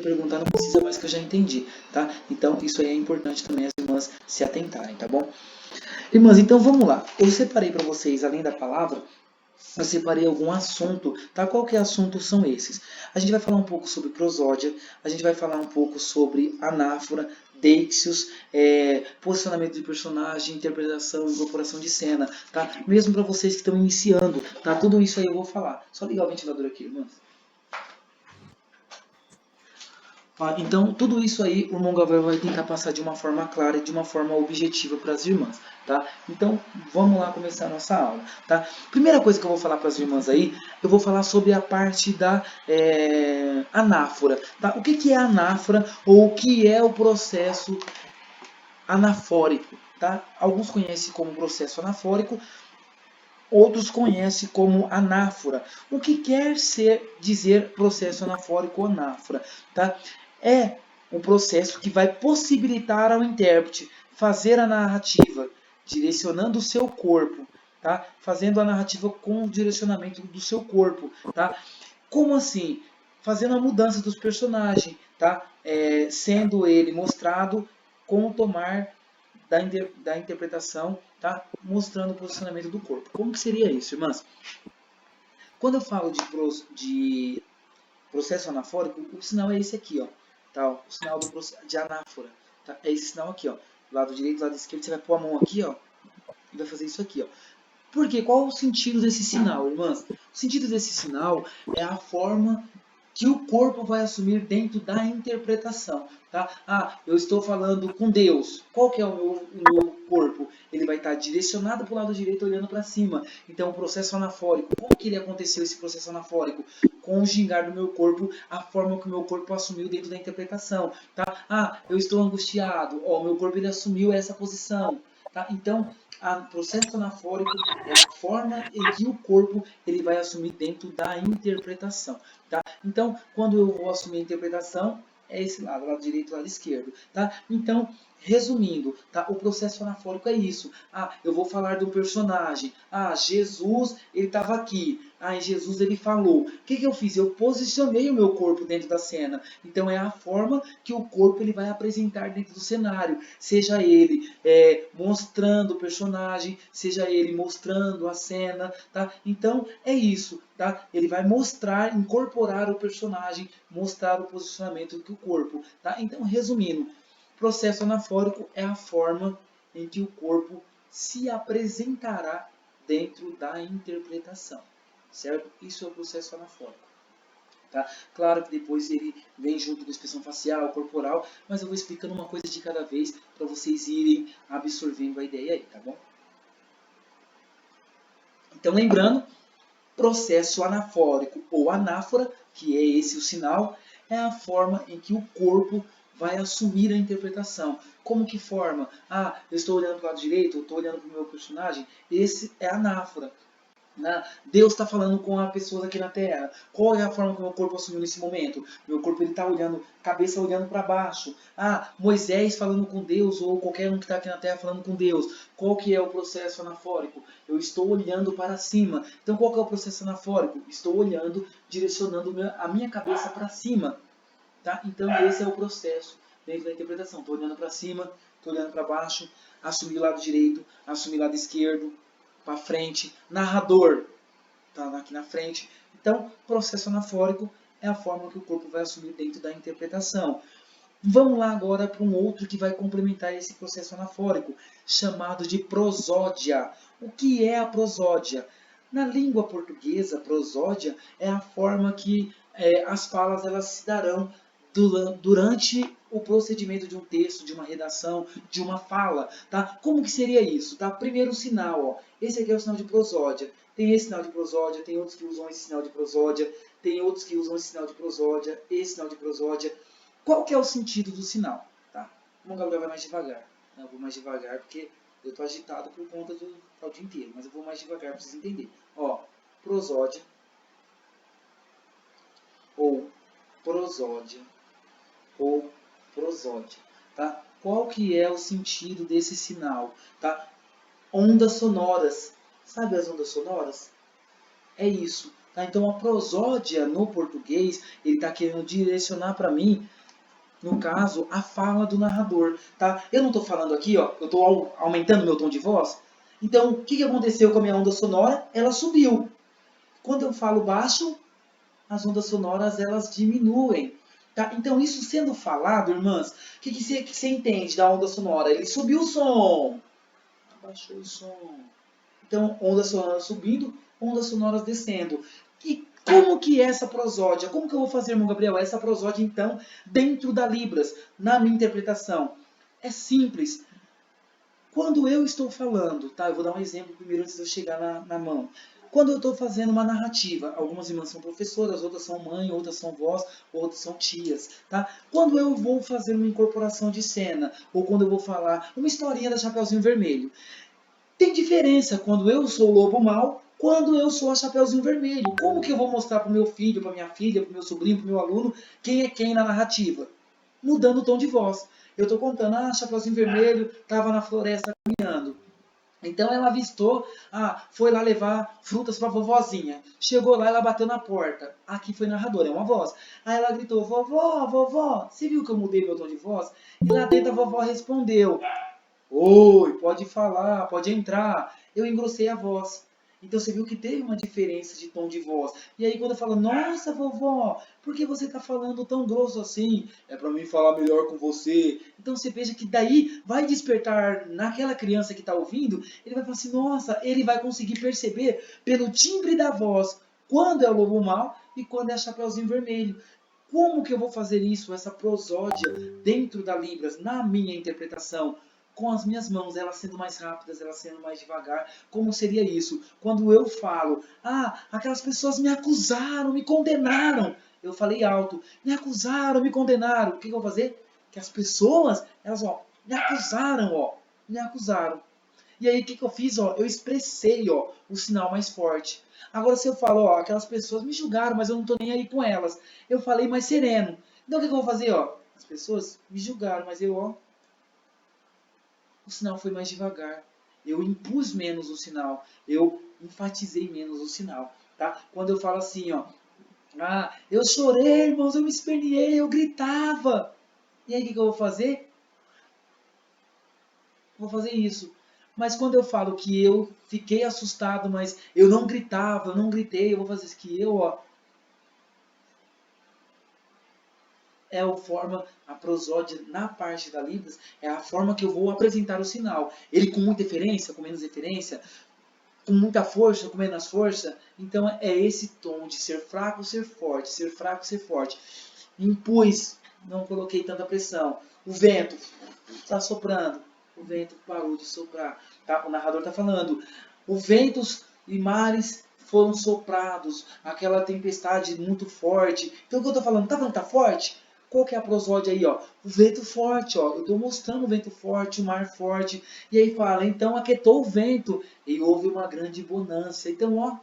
perguntar não precisa mais, que eu já entendi, tá? Então isso aí é importante também as irmãs se atentarem, tá bom? Irmãs, então vamos lá. Eu separei para vocês, além da palavra, eu separei algum assunto, tá? Qual que assuntos são esses? A gente vai falar um pouco sobre prosódia, a gente vai falar um pouco sobre anáfora, deixios, posicionamento de personagem, interpretação, incorporação de cena, tá? Mesmo para vocês que estão iniciando, tá? Tudo isso aí eu vou falar. Só ligar o ventilador aqui, irmãs. Então, tudo isso aí o irmão Gabriel vai tentar passar de uma forma clara e de uma forma objetiva para as irmãs, tá? Então, vamos lá começar a nossa aula, tá? Primeira coisa que eu vou falar para as irmãs aí, eu vou falar sobre a parte da anáfora, tá? O que é anáfora ou o que é o processo anafórico, tá? Alguns conhecem como processo anafórico, outros conhecem como anáfora. O que quer dizer processo anafórico ou anáfora? Tá? É um processo que vai possibilitar ao intérprete fazer a narrativa, direcionando o seu corpo, tá? Fazendo a narrativa com o direcionamento do seu corpo. Tá? Como assim? Fazendo a mudança dos personagens, tá? Sendo ele mostrado com o tomar da interpretação, tá? Mostrando o posicionamento do corpo. Como que seria isso, irmãs? Quando eu falo de processo anafórico, o sinal é esse aqui, ó. Tá? O sinal de anáfora. Tá? É esse sinal aqui, ó. Lado direito, lado esquerdo, você vai pôr a mão aqui, ó. E vai fazer isso aqui, ó. Por quê? Qual o sentido desse sinal, irmãs? O sentido desse sinal é a forma que o corpo vai assumir dentro da interpretação. Tá? Eu estou falando com Deus. Qual que é o meu corpo? Ele vai estar direcionado para o lado direito, olhando para cima. Então, o processo anafórico. Como que ele aconteceu, esse processo anafórico? Com o gingar do meu corpo, a forma que o meu corpo assumiu dentro da interpretação. Tá? Eu estou angustiado. O meu corpo ele assumiu essa posição. Tá? Então, o processo anafórico é a forma em que o corpo ele vai assumir dentro da interpretação. Tá? Então, quando eu vou assumir a interpretação, é esse lado direito e lado esquerdo. Tá? Então, resumindo, tá? O processo anafórico é isso. Eu vou falar do personagem. Jesus, ele estava aqui. Em Jesus ele falou. O que eu fiz? Eu posicionei o meu corpo dentro da cena. Então, é a forma que o corpo ele vai apresentar dentro do cenário. Seja ele mostrando o personagem, seja ele mostrando a cena. Tá? Então, é isso. Tá? Ele vai mostrar, incorporar o personagem, mostrar o posicionamento do corpo. Tá? Então, resumindo, processo anafórico é a forma em que o corpo se apresentará dentro da interpretação. Certo? Isso é o processo anafórico. Tá? Claro que depois ele vem junto com a expressão facial, corporal, mas eu vou explicando uma coisa de cada vez para vocês irem absorvendo a ideia aí, tá bom? Então, lembrando, processo anafórico ou anáfora, que é esse o sinal, é a forma em que o corpo vai assumir a interpretação. Como que forma? Eu estou olhando para o lado direito, eu estou olhando para o meu personagem. Esse é a anáfora. Deus está falando com a pessoa aqui na Terra. Qual é a forma que o meu corpo assumiu nesse momento? Meu corpo está olhando, cabeça olhando para baixo. Moisés falando com Deus, ou qualquer um que está aqui na Terra falando com Deus. Qual que é o processo anafórico? Eu estou olhando para cima. Então qual que é o processo anafórico? Estou olhando, direcionando a minha cabeça para cima. Tá? Então esse é o processo dentro da interpretação. Estou olhando para cima, estou olhando para baixo, assumir lado direito, assumir lado esquerdo, para frente, narrador está aqui na frente. Então, processo anafórico é a forma que o corpo vai assumir dentro da interpretação. Vamos lá agora para um outro que vai complementar esse processo anafórico, chamado de prosódia. O que é a prosódia? Na língua portuguesa, prosódia é a forma que as falas elas se darão durante o procedimento de um texto, de uma redação, de uma fala. Tá? Como que seria isso? Tá? Primeiro sinal, ó. Esse aqui é o sinal de prosódia. Tem esse sinal de prosódia, tem outros que usam esse sinal de prosódia, tem outros que usam esse sinal de prosódia, esse sinal de prosódia. Qual que é o sentido do sinal? Tá? Vamos Gabriel vai mais devagar. Eu vou mais devagar porque eu estou agitado por conta do dia inteiro, mas eu vou mais devagar para vocês entenderem. Ó, prosódia ou prosódia ou prosódia. Tá? Qual que é o sentido desse sinal? Tá? Ondas sonoras. Sabe as ondas sonoras? É isso. Tá? Então a prosódia no português, ele está querendo direcionar para mim, no caso, a fala do narrador. Tá? Eu não estou falando aqui, ó, eu estou aumentando meu tom de voz. Então, o que aconteceu com a minha onda sonora? Ela subiu. Quando eu falo baixo, as ondas sonoras elas diminuem. Tá? Então, isso sendo falado, irmãs, o que você entende da onda sonora? Ele subiu o som, abaixou o som. Então, ondas sonoras subindo, ondas sonoras descendo. E como que é essa prosódia? Como que eu vou fazer, irmão Gabriel, essa prosódia, então, dentro da Libras, na minha interpretação? É simples. Quando eu estou falando, tá? Eu vou dar um exemplo primeiro antes de eu chegar na mão. Quando eu estou fazendo uma narrativa, algumas irmãs são professoras, outras são mãe, outras são vós, outras são tias, tá? Quando eu vou fazer uma incorporação de cena, ou quando eu vou falar uma historinha da Chapeuzinho Vermelho, tem diferença quando eu sou o lobo mau, quando eu sou a Chapeuzinho Vermelho. Como que eu vou mostrar para o meu filho, para minha filha, para o meu sobrinho, para o meu aluno, quem é quem na narrativa? Mudando o tom de voz. Eu estou contando, Chapeuzinho Vermelho estava na floresta caminhando. Então ela avistou, foi lá levar frutas para a vovozinha. Chegou lá, ela bateu na porta. Aqui foi narrador, é uma voz. Aí ela gritou, vovó, vovó, você viu que eu mudei meu tom de voz? E lá dentro a vovó respondeu, oi, pode falar, pode entrar. Eu engrossei a voz. Então você viu que teve uma diferença de tom de voz. E aí quando eu falo, nossa vovó, por que você está falando tão grosso assim? É para mim falar melhor com você. Então você veja que daí vai despertar naquela criança que está ouvindo, ele vai falar assim, nossa, ele vai conseguir perceber pelo timbre da voz quando é o lobo mau e quando é a Chapeuzinho Vermelho. Como que eu vou fazer isso, essa prosódia, dentro da Libras, na minha interpretação? Com as minhas mãos, elas sendo mais rápidas, elas sendo mais devagar. Como seria isso? Quando eu falo, aquelas pessoas me acusaram, me condenaram. Eu falei alto, me acusaram, me condenaram. O que eu vou fazer? Que as pessoas, elas, me acusaram, me acusaram. E aí, o que eu fiz? Eu expressei, o sinal mais forte. Agora, se eu falo, aquelas pessoas me julgaram, mas eu não estou nem aí com elas. Eu falei mais sereno. Então, o que eu vou fazer? As pessoas me julgaram, mas eu, o sinal foi mais devagar. Eu impus menos o sinal. Eu enfatizei menos o sinal. Tá? Quando eu falo assim, eu chorei, irmãos, eu me esperneei, eu gritava. E aí, o que eu vou fazer? Vou fazer isso. Mas quando eu falo que eu fiquei assustado, mas eu não gritava, eu não gritei, eu vou fazer isso que é a forma, a prosódia na parte da Libras, é a forma que eu vou apresentar o sinal. Ele com muita referência, com menos referência, com muita força, com menos força. Então é esse tom de ser fraco, ser forte, ser fraco, ser forte. Impus, não coloquei tanta pressão. O vento está soprando, o vento parou de soprar. Tá? O narrador está falando, os ventos e mares foram soprados, aquela tempestade muito forte. Então o que eu estou falando? Tá vendo que tá forte? Qual que é a prosódia aí? O vento forte, eu estou mostrando o vento forte, o mar forte. E aí fala, então aquietou o vento e houve uma grande bonança. Então,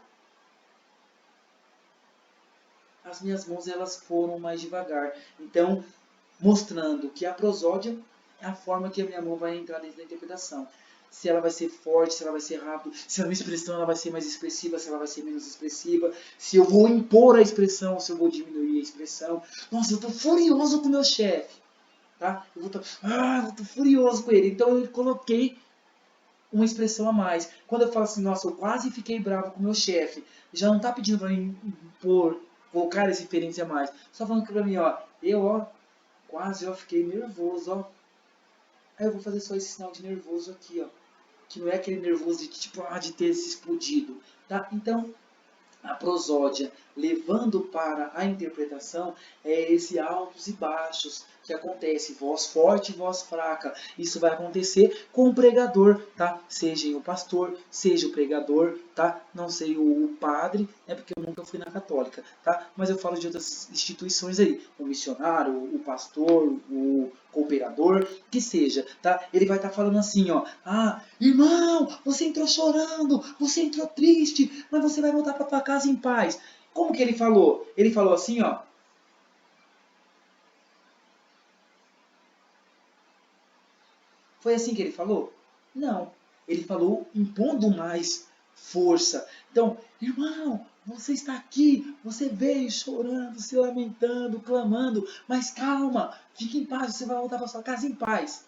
as minhas mãos elas foram mais devagar. Então, mostrando que a prosódia é a forma que a minha mão vai entrar dentro da interpretação. Se ela vai ser forte, se ela vai ser rápida, se a minha expressão ela vai ser mais expressiva, se ela vai ser menos expressiva, se eu vou impor a expressão, se eu vou diminuir a expressão. Nossa, eu estou furioso com o meu chefe. Tá? Eu tô furioso com ele. Então eu coloquei uma expressão a mais. Quando eu falo assim, nossa, eu quase fiquei bravo com o meu chefe, já não está pedindo para mim impor, colocar esse referência a mais. Só falando para mim, eu, quase, fiquei nervoso, Aí eu vou fazer só esse sinal de nervoso aqui, que não é aquele nervoso de tipo, de ter se explodido, tá? Então, a prosódia, levando para a interpretação, é esse altos e baixos que acontece, voz forte e voz fraca. Isso vai acontecer com o pregador, tá? Seja o pastor, seja o pregador, tá? Não sei o padre, é porque eu nunca fui na católica, tá? Mas eu falo de outras instituições aí, o missionário, o pastor, o cooperador, que seja, tá? Ele vai estar falando assim, irmão, você entrou chorando, você entrou triste, mas você vai voltar para tua casa em paz. Como que ele falou? Ele falou assim, Foi assim que ele falou? Não. Ele falou impondo mais força. Então, irmão, você está aqui, você veio chorando, se lamentando, clamando, mas calma, fique em paz, você vai voltar para sua casa em paz.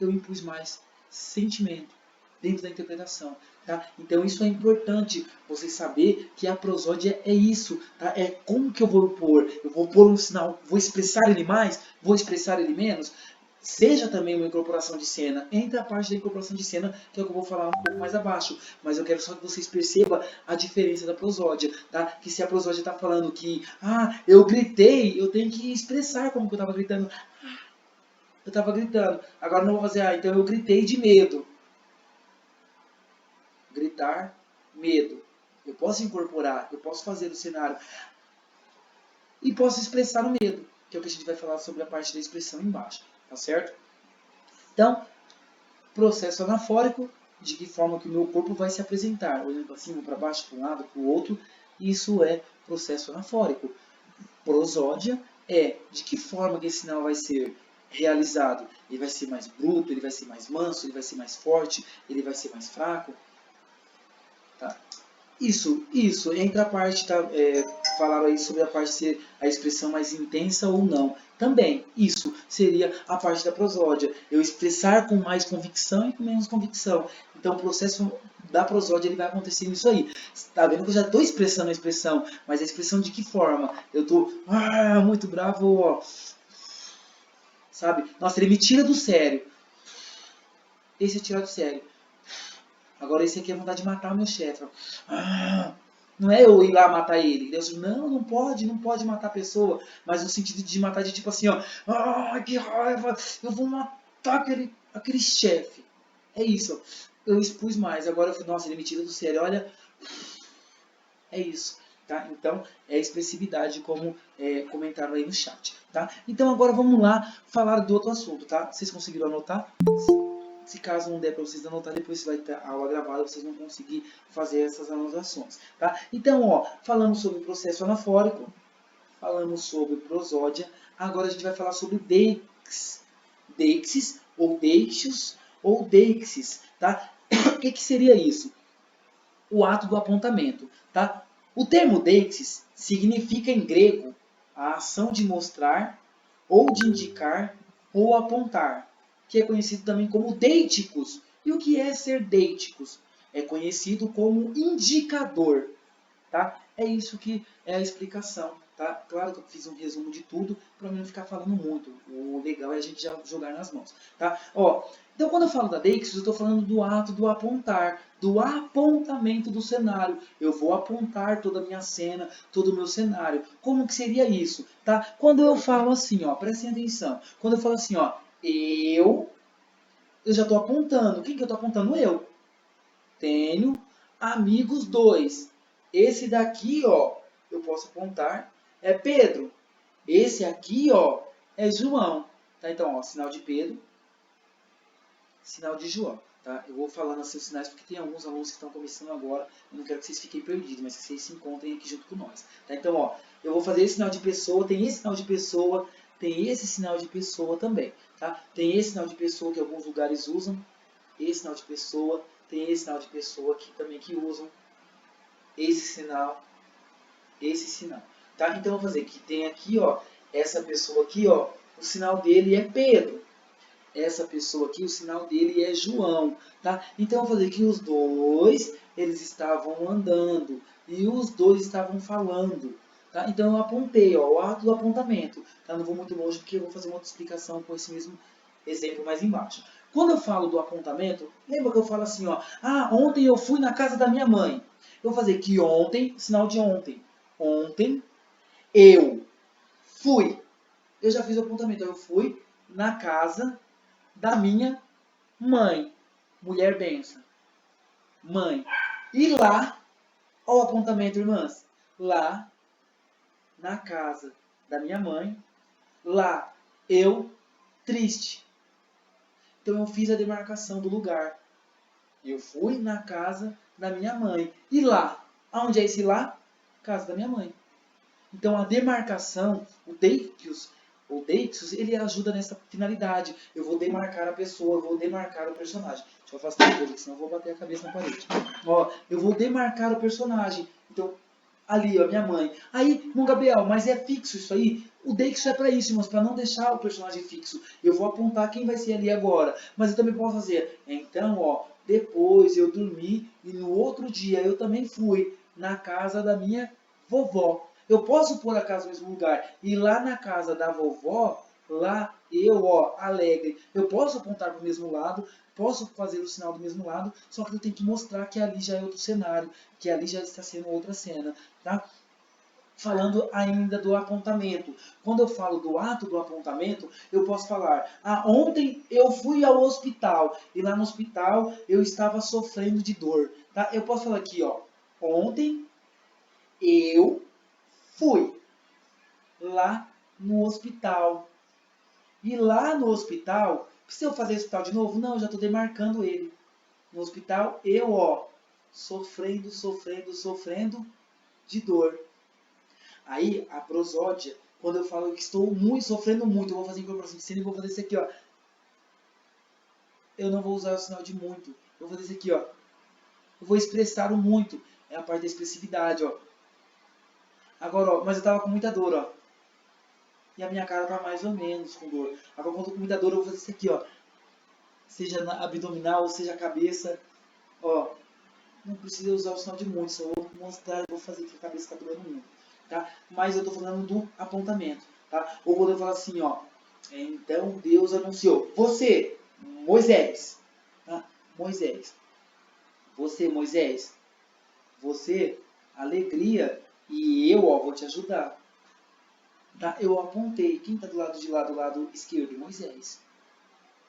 Eu impus mais sentimento dentro da interpretação. Tá? Então isso é importante, você saber que a prosódia é isso. Tá? É como que eu vou pôr? Eu vou pôr um sinal, vou expressar ele mais? Vou expressar ele menos? Seja também uma incorporação de cena. Entra a parte da incorporação de cena, que é o que eu vou falar um pouco mais abaixo. Mas eu quero só que vocês percebam a diferença da prosódia. Tá? Que se a prosódia está falando que eu gritei, eu tenho que expressar como que eu estava gritando. Eu estava gritando. Agora não vou fazer, então eu gritei de medo. Gritar, medo. Eu posso incorporar, eu posso fazer o cenário. E posso expressar o medo, que é o que a gente vai falar sobre a parte da expressão embaixo. Tá certo? Então, processo anafórico, de que forma que o meu corpo vai se apresentar. Olhando para cima, para baixo, para um lado, para o outro. Isso é processo anafórico. Prosódia é de que forma que esse sinal vai ser realizado. Ele vai ser mais bruto, ele vai ser mais manso, ele vai ser mais forte, ele vai ser mais fraco. Tá? Isso. Entra a parte, tá, falaram aí sobre a parte de ser a expressão mais intensa ou não. Também, isso seria a parte da prosódia. Eu expressar com mais convicção e com menos convicção. Então, o processo da prosódia ele vai acontecer nisso aí. Tá vendo que eu já estou expressando a expressão, mas a expressão de que forma? Eu estou muito bravo, ó. Sabe? Nossa, ele me tira do sério. Esse é tirar do sério. Agora esse aqui é vontade de matar o meu chefe. Não é eu ir lá matar ele. Deus, não pode matar a pessoa. Mas no sentido de matar de tipo assim, ó. Que raiva, eu vou matar aquele chefe. É isso. Eu expus mais. Agora eu falei, nossa, ele me tira do sério. Olha, é isso. Tá? Então, é expressividade, como comentaram aí no chat. Tá? Então, agora vamos lá falar do outro assunto. Tá? Vocês conseguiram anotar? Se caso não der para vocês anotar, depois você vai ter a aula gravada, vocês vão conseguir fazer essas anotações. Tá? Então, ó, falamos sobre o processo anafórico, falamos sobre prosódia, agora a gente vai falar sobre deixis, ou deixos, ou deixis. Tá? O que seria isso? O ato do apontamento. Tá? O termo deixis significa em grego a ação de mostrar, ou de indicar, ou apontar, que é conhecido também como deíticos. E o que é ser deíticos? É conhecido como indicador. Tá? É isso que é a explicação. Tá? Claro que eu fiz um resumo de tudo para não ficar falando muito. O legal é a gente já jogar nas mãos. Tá? Ó, então, quando eu falo da deixis, eu estou falando do ato do apontar, do apontamento do cenário. Eu vou apontar toda a minha cena, todo o meu cenário. Como que seria isso? Tá? Quando eu falo assim, ó, prestem atenção. Quando eu falo assim, ó, eu já estou apontando. Quem que eu estou apontando? Eu. Tenho amigos 2. Esse daqui, ó, eu posso apontar, é Pedro. Esse aqui, ó, é João. Tá? Então, ó, sinal de Pedro, sinal de João. Tá? Eu vou falando assim os sinais porque tem alguns alunos que estão começando agora. Eu não quero que vocês fiquem perdidos, mas que vocês se encontrem aqui junto com nós. Tá? Então, ó, eu vou fazer esse sinal de pessoa, tem esse sinal de pessoa, tem esse sinal de pessoa também. Tá? Tem esse sinal de pessoa que alguns lugares usam, esse sinal de pessoa, tem esse sinal de pessoa aqui também que usam, esse sinal, esse sinal. Tá? Então, eu vou fazer que tem aqui, ó, essa pessoa aqui, ó, o sinal dele é Pedro. Essa pessoa aqui, o sinal dele é João, tá? Então, eu vou fazer que os dois, eles estavam andando e os dois estavam falando, tá? Então, eu apontei, ó, o ato do apontamento, tá? Não vou muito longe porque eu vou fazer uma outra explicação com esse mesmo exemplo mais embaixo. Quando eu falo do apontamento, lembra que eu falo assim, ó, ontem eu fui na casa da minha mãe. Eu vou fazer que ontem, sinal de ontem. Ontem, eu fui. Eu já fiz o apontamento, eu fui na casa da minha mãe. Mulher benção. Mãe. E lá, olha o apontamento, irmãs. Lá, na casa da minha mãe. Lá, eu, triste. Então eu fiz a demarcação do lugar. Eu fui na casa da minha mãe. E lá, aonde é esse lá? Casa da minha mãe. Então a demarcação, o deixos, ou Deixos, ele ajuda nessa finalidade. Eu vou demarcar a pessoa, eu vou demarcar o personagem. Deixa eu afastar um pouco, senão eu vou bater a cabeça na parede. Ó, eu vou demarcar o personagem. Então, ali, ó, minha mãe. Aí, irmão Gabriel, mas é fixo isso aí? O Deixos é para isso, irmãos, para não deixar o personagem fixo. Eu vou apontar quem vai ser ali agora. Mas eu também posso fazer. Então, ó, depois eu dormi e no outro dia eu também fui na casa da minha vovó. Eu posso pôr a casa no mesmo lugar. E lá na casa da vovó, lá eu, ó, alegre, eu posso apontar para o mesmo lado, posso fazer o sinal do mesmo lado, só que eu tenho que mostrar que ali já é outro cenário, que ali já está sendo outra cena, tá? Falando ainda do apontamento. Quando eu falo do ato do apontamento, eu posso falar: ah, ontem eu fui ao hospital e lá no hospital eu estava sofrendo de dor. Tá? Eu posso falar aqui, ó, ontem eu fui lá no hospital. E lá no hospital, precisa eu fazer esse hospital de novo? Não, eu já estou demarcando ele. No hospital, eu, ó, sofrendo de dor. Aí, a prosódia, quando eu falo que estou muito, sofrendo muito, eu vou fazer incorporação de cena e vou fazer isso aqui, ó. Eu não vou usar o sinal de muito. Eu vou fazer isso aqui, ó. Eu vou expressar o muito. É a parte da expressividade, ó. Agora, ó, mas eu tava com muita dor, ó. E a minha cara tá mais ou menos com dor. Agora, quando eu tô com muita dor, eu vou fazer isso aqui, ó. Seja na abdominal, seja a cabeça, ó. Não precisa usar o sinal de muito, só vou mostrar, vou fazer que a cabeça está doendo muito, tá? Mas eu estou falando do apontamento, tá? Ou quando eu falo assim, ó, então Deus anunciou, você, Moisés, tá? Moisés, você, Moisés, você, alegria, e eu, ó, vou te ajudar, tá? Eu apontei, quem está do lado de lá, do lado esquerdo? Moisés.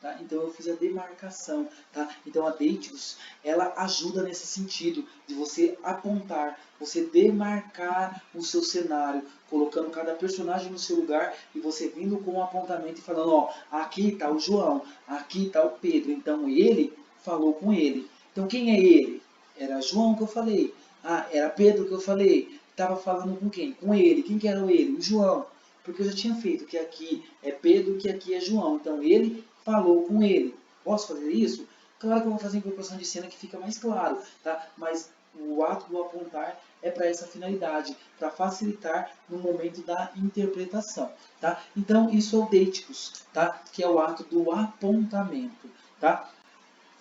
Tá? Então eu fiz a demarcação. Tá? Então a Deixos, ela ajuda nesse sentido de você apontar, você demarcar o seu cenário, colocando cada personagem no seu lugar e você vindo com um apontamento e falando, ó, aqui está o João, aqui está o Pedro. Então ele falou com ele. Então quem é ele? Era João que eu falei. Ah, era Pedro que eu falei. Estava falando com quem? Com ele. Quem que era ele? O João. Porque eu já tinha feito que aqui é Pedro, que aqui é João. Então ele falou com ele. Posso fazer isso? Claro que eu vou fazer incorporação de cena que fica mais claro, tá? Mas o ato do apontar é para essa finalidade, para facilitar no momento da interpretação, tá? Então isso é o Deixos, tá? Que é o ato do apontamento, tá?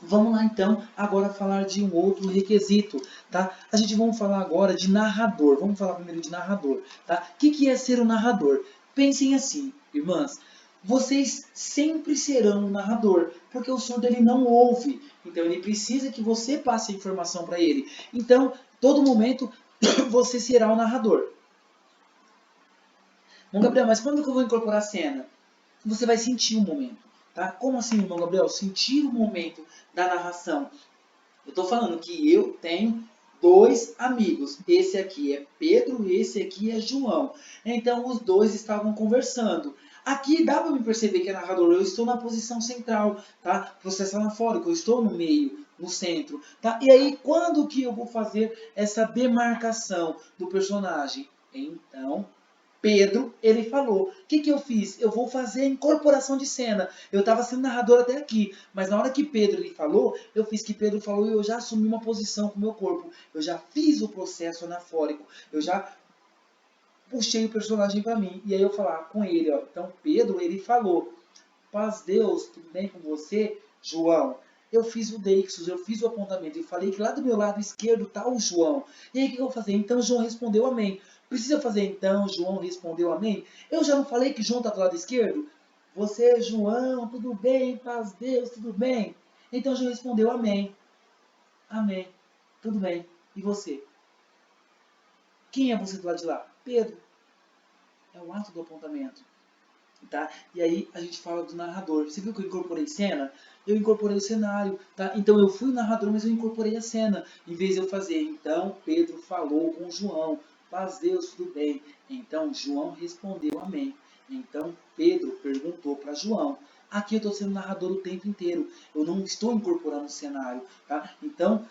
Vamos lá então agora falar de um outro requisito, tá? A gente vamos falar agora de narrador. Vamos falar primeiro de narrador, tá? O que é ser o narrador? Pensem assim, irmãs. Vocês sempre serão um narrador, porque o surdo ele não ouve. Então ele precisa que você passe a informação para ele. Então, todo momento você será o narrador. Bom, Gabriel, mas quando que eu vou incorporar a cena? Você vai sentir o momento. Tá? Como assim, irmão Gabriel? Sentir o momento da narração. Eu estou falando que eu tenho dois amigos. Esse aqui é Pedro e esse aqui é João. Então os dois estavam conversando. Aqui dá para me perceber que é narrador. Eu estou na posição central, tá? Processo anafórico. Eu estou no meio, no centro, tá? E aí quando que eu vou fazer essa demarcação do personagem? Então Pedro, ele falou. O que eu fiz? Eu vou fazer a incorporação de cena. Eu estava sendo narrador até aqui, mas na hora que Pedro ele falou, eu fiz que Pedro falou e eu já assumi uma posição com o meu corpo. Eu já fiz o processo anafórico. Eu já puxei o personagem para mim. E aí eu falar com ele, ó. Então Pedro, ele falou: paz Deus, tudo bem com você, João? Eu fiz o Deixos, eu fiz o apontamento. Eu falei que lá do meu lado esquerdo está o João. E aí o que eu vou fazer? Então João respondeu amém. Precisa fazer então, João respondeu amém? Eu já não falei que João está do lado esquerdo? Você, João, tudo bem? Paz Deus, tudo bem? Então João respondeu amém. Amém. Tudo bem. E você? Quem é você do lado de lá? Pedro. É o ato do apontamento. Tá? E aí a gente fala do narrador. Você viu que eu incorporei cena? Eu incorporei o cenário, tá? Então eu fui o narrador, mas eu incorporei a cena. Em vez de eu fazer, então Pedro falou com João, paz Deus, tudo bem. Então João respondeu amém. Então Pedro perguntou para João. Aqui eu estou sendo narrador o tempo inteiro. Eu não estou incorporando o cenário, tá? Então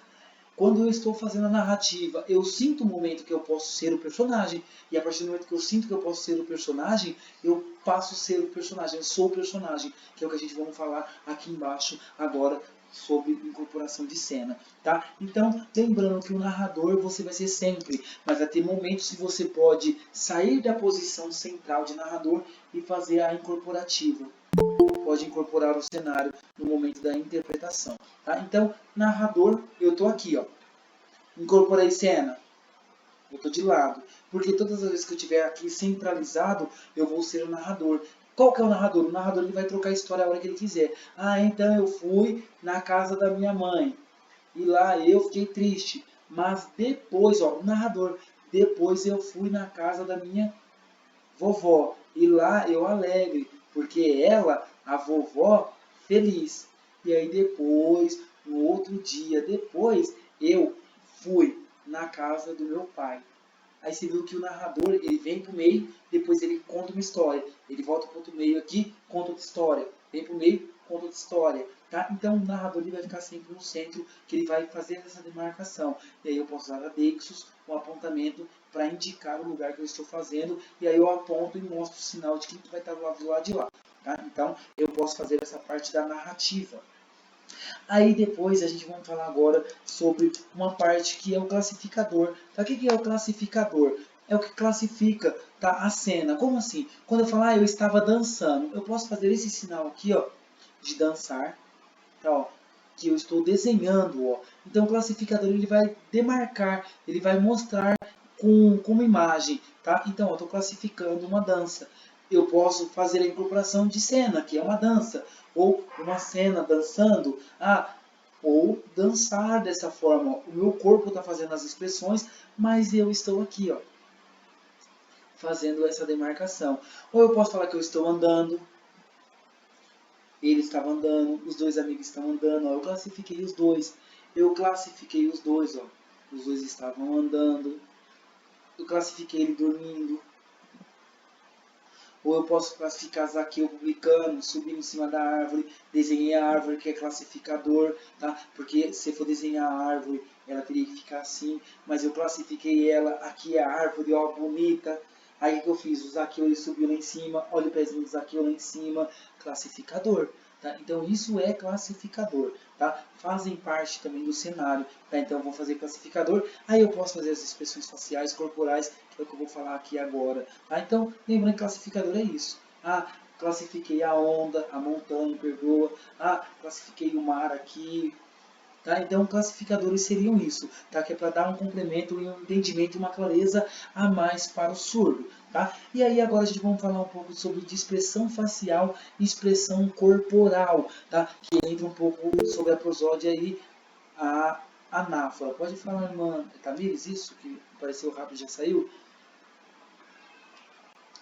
quando eu estou fazendo a narrativa, eu sinto o momento que eu posso ser o personagem, e a partir do momento que eu sinto que eu posso ser o personagem, eu passo a ser o personagem, eu sou o personagem, que é o que a gente vai falar aqui embaixo agora sobre incorporação de cena, tá? Então, lembrando que o narrador você vai ser sempre, mas vai ter momentos que você pode sair da posição central de narrador e fazer a incorporativa. Pode incorporar o cenário no momento da interpretação, tá? Então, narrador, eu tô aqui, ó. Incorporei cena, eu tô de lado, porque todas as vezes que eu estiver aqui centralizado, eu vou ser o narrador. Qual que é o narrador? O narrador ele vai trocar a história a hora que ele quiser. Ah, então eu fui na casa da minha mãe e lá eu fiquei triste, mas depois, ó, o narrador, depois eu fui na casa da minha vovó e lá eu alegre, porque ela, a vovó, feliz. E aí depois, no outro dia depois, eu fui na casa do meu pai. Aí você viu que o narrador, ele vem pro meio, depois ele conta uma história. Ele volta pro outro meio aqui, conta outra história. Vem pro meio, conta outra história. Tá? Então o narrador ele vai ficar sempre no centro, que ele vai fazer essa demarcação. E aí eu posso usar adexos, um apontamento, para indicar o lugar que eu estou fazendo. E aí eu aponto e mostro o sinal de quem vai estar do lado de lá. Tá? Então eu posso fazer essa parte da narrativa. Aí depois a gente vai falar agora sobre uma parte que é o classificador. Tá? O que é o classificador? É o que classifica, tá, a cena. Como assim? Quando eu falar, eu estava dançando, eu posso fazer esse sinal aqui, ó, de dançar, tá, ó, que eu estou desenhando, ó. Então o classificador ele vai demarcar, ele vai mostrar com uma imagem, tá? Então eu estou classificando uma dança. Eu posso fazer a incorporação de cena, que é uma dança, ou uma cena dançando, ou dançar dessa forma. O meu corpo está fazendo as expressões, mas eu estou aqui, ó, fazendo essa demarcação. Ou eu posso falar que eu estou andando, ele estava andando, os dois amigos estão andando, ó, eu classifiquei os dois. Eu classifiquei os dois, ó, os dois estavam andando. Eu classifiquei ele dormindo. Ou eu posso classificar Zaqueu publicando, subindo em cima da árvore, desenhei a árvore que é classificador, tá? Porque se for desenhar a árvore, ela teria que ficar assim, mas eu classifiquei ela, aqui é a árvore, ó, bonita. Aí o que eu fiz? O Zaqueu ele subiu lá em cima, olha o pezinho do Zaqueu lá em cima, classificador. Tá? Então isso é classificador, tá? Fazem parte também do cenário, tá? Então eu vou fazer classificador, aí eu posso fazer as expressões faciais, corporais, que é o que eu vou falar aqui agora, tá? Então lembrando que classificador é isso. Classifiquei a onda, a montanha, perdoa. Classifiquei o mar aqui. Tá? Então, classificadores seriam isso, tá? Que é para dar um complemento, um entendimento e uma clareza a mais para o surdo. Tá? E aí agora a gente vai falar um pouco sobre de expressão facial e expressão corporal, tá? Que entra um pouco sobre a prosódia aí, a anáfora. Pode falar, irmã Tamires, isso que apareceu rápido e já saiu?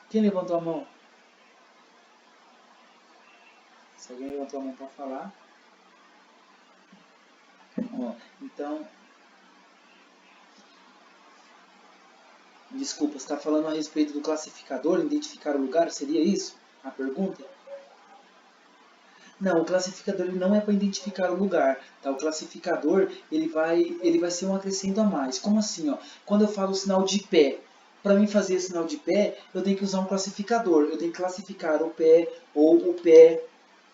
Quem levantou a mão? Se alguém levantou a mão para falar. Ó, então, desculpa, você está falando a respeito do classificador, identificar o lugar, seria isso a pergunta? Não, o classificador ele não é para identificar o lugar, tá? O classificador ele vai ser um acrescento a mais. Como assim, ó? Quando eu falo o sinal de pé, para mim fazer o sinal de pé, eu tenho que usar um classificador. Eu tenho que classificar o pé ou o pé.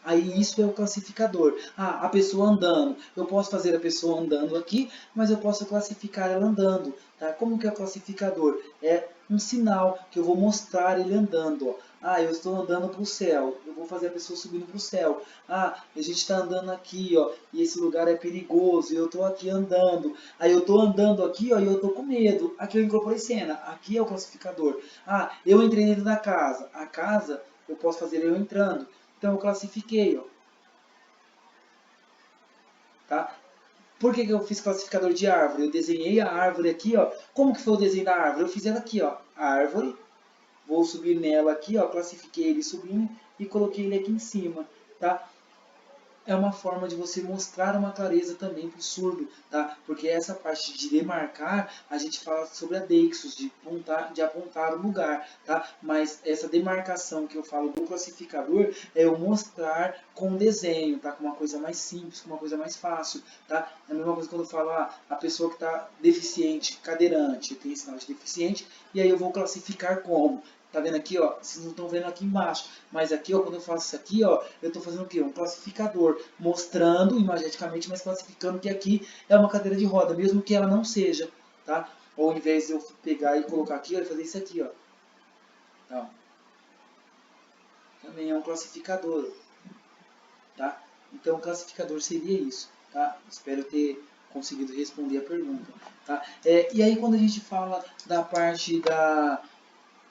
Aí isso é o classificador. A pessoa andando. Eu posso fazer a pessoa andando aqui, mas eu posso classificar ela andando. Tá? Como que é o classificador? É um sinal que eu vou mostrar ele andando. Ó. Eu estou andando para o céu. Eu vou fazer a pessoa subindo para o céu. A gente está andando aqui, ó, e esse lugar é perigoso. E eu estou aqui andando. Aí eu estou andando aqui, ó, e eu estou com medo. Aqui eu incorporei cena. Aqui é o classificador. Eu entrei dentro da casa. A casa eu posso fazer eu entrando. Então eu classifiquei, ó, tá? Por que eu fiz classificador de árvore? Eu desenhei a árvore aqui, ó. Como que foi o desenho da árvore? Eu fiz ela aqui, ó, árvore. Vou subir nela aqui, ó, classifiquei ele subindo e coloquei ele aqui em cima, tá? é uma forma de você mostrar uma clareza também para o surdo, tá? Porque essa parte de demarcar, a gente fala sobre a deixos, de apontar o lugar, tá? Mas essa demarcação que eu falo do classificador é eu mostrar com desenho, tá? Com uma coisa mais simples, com uma coisa mais fácil, tá? É a mesma coisa quando eu falo, a pessoa que está deficiente, cadeirante, tem sinal de deficiente, e aí eu vou classificar como? Tá vendo aqui, ó? Vocês não estão vendo aqui embaixo, mas aqui, ó, quando eu faço isso aqui, ó, eu estou fazendo o quê? Um classificador, mostrando imageticamente, mas classificando que aqui é uma cadeira de roda, mesmo que ela não seja, tá? Ou ao invés de eu pegar e colocar aqui, ó, eu fazer isso aqui, ó. Tá? Também é um classificador, tá? Então, o classificador seria isso, tá? Espero ter conseguido responder a pergunta, tá? E aí, quando a gente fala da parte da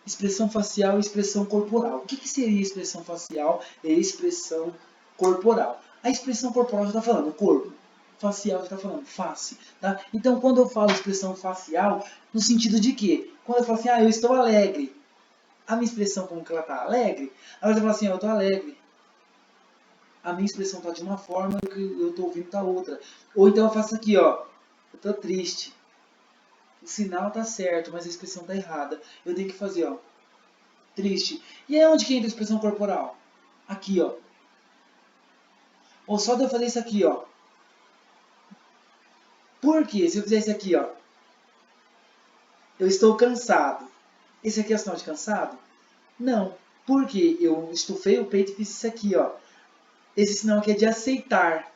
expressão facial e expressão corporal. O que seria expressão facial e expressão corporal? A expressão corporal já está falando corpo. Facial já está falando face. Tá? Então, quando eu falo expressão facial, no sentido de quê? Quando eu falo assim, eu estou alegre. A minha expressão, como que ela está? Alegre? Ela vai falar assim, eu estou alegre. A minha expressão está de uma forma e o que eu estou ouvindo está outra. Ou então eu faço aqui, ó, eu estou triste. O sinal está certo, mas a expressão está errada. Eu tenho que fazer, ó, triste. E é onde que entra a expressão corporal? Aqui, ó. Ou só de eu fazer isso aqui, ó. Por quê? Se eu fizer isso aqui, ó. Eu estou cansado. Esse aqui é o sinal de cansado? Não. Por quê? Eu estufei o peito e fiz isso aqui, ó. Esse sinal aqui é de aceitar.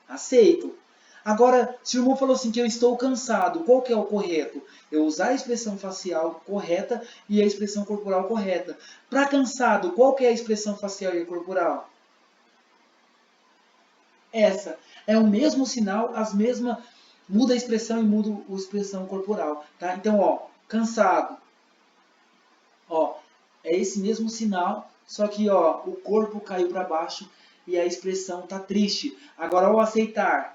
Aceito. Agora, se o irmão falou assim que eu estou cansado, qual que é o correto? Eu usar a expressão facial correta e a expressão corporal correta. Para cansado, qual que é a expressão facial e corporal? Essa. É o mesmo sinal, as mesmas. Muda a expressão e muda a expressão corporal. Tá? Então, ó, cansado. Ó, é esse mesmo sinal, só que ó, o corpo caiu para baixo e a expressão tá triste. Agora, ao aceitar,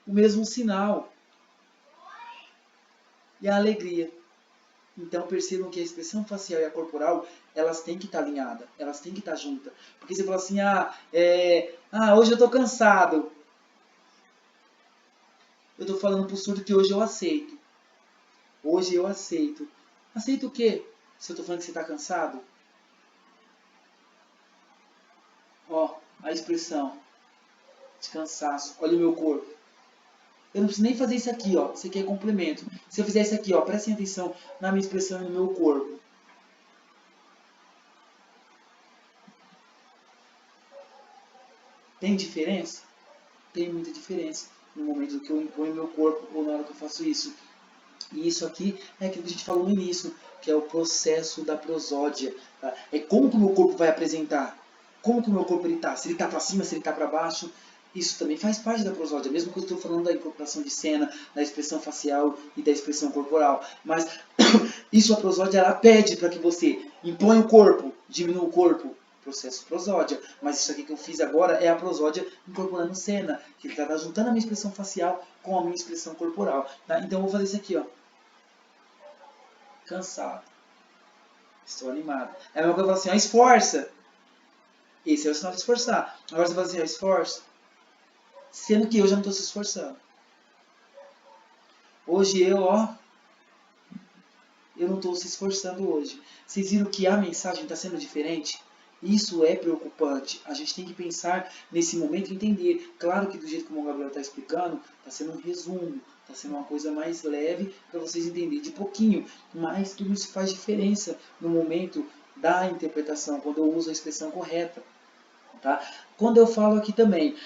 o mesmo sinal e a alegria. Então percebam que a expressão facial e a corporal, elas têm que estar alinhadas, elas têm que estar juntas. Porque você fala assim, hoje eu estou cansado. Eu estou falando pro surdo que hoje eu aceito. Hoje eu aceito. Aceito o quê? Se eu estou falando que você está cansado? Ó, a expressão de cansaço. Olha o meu corpo. Eu não preciso nem fazer isso aqui, ó. Isso aqui é complemento. Se eu fizer isso aqui, ó, prestem atenção na minha expressão e no meu corpo. Tem diferença? Tem muita diferença no momento que eu imponho meu corpo ou na hora que eu faço isso. E isso aqui é aquilo que a gente falou no início, que é o processo da prosódia. Tá? É como que o meu corpo vai apresentar. Como que o meu corpo está. Se ele está para cima, se ele está para baixo. Isso também faz parte da prosódia. Mesmo que eu estou falando da incorporação de cena, da expressão facial e da expressão corporal. Mas isso a prosódia ela pede para que você imponha o corpo, diminua o corpo. Processo prosódia. Mas isso aqui que eu fiz agora é a prosódia incorporando cena. Que ele está juntando a minha expressão facial com a minha expressão corporal. Tá? Então eu vou fazer isso aqui, ó. Cansado. Estou animado. Aí a mesma coisa fala assim, ó, esforça. Esse é o sinal de esforçar. Agora você fala assim, ó, esforça. Sendo que eu já não estou se esforçando. Hoje eu não estou se esforçando hoje. Vocês viram que a mensagem está sendo diferente? Isso é preocupante. A gente tem que pensar nesse momento e entender. Claro que do jeito como o Gabriel está explicando, está sendo um resumo, está sendo uma coisa mais leve para vocês entenderem de pouquinho. Mas tudo isso faz diferença no momento da interpretação, quando eu uso a expressão correta. Tá? Quando eu falo aqui também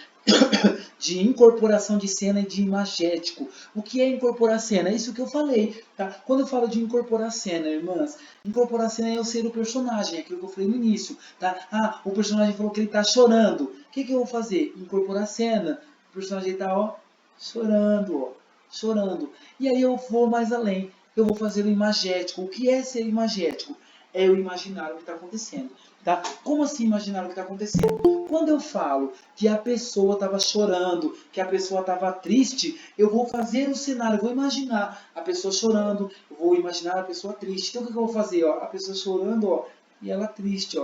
de incorporação de cena e de imagético. O que é incorporar cena? É isso que eu falei. Tá? Quando eu falo de incorporar cena, irmãs, incorporar cena é eu ser o personagem, aquilo que eu falei no início. Tá? O personagem falou que ele está chorando. O que eu vou fazer? Incorporar cena. O personagem está chorando. Chorando. E aí eu vou mais além. Eu vou fazer o imagético. O que é ser imagético? É eu imaginar o que está acontecendo. Tá? Como assim imaginar o que está acontecendo? Quando eu falo que a pessoa estava chorando, que a pessoa estava triste, eu vou fazer o cenário, eu vou imaginar a pessoa chorando, eu vou imaginar a pessoa triste. Então o que eu vou fazer? A pessoa chorando e ela triste.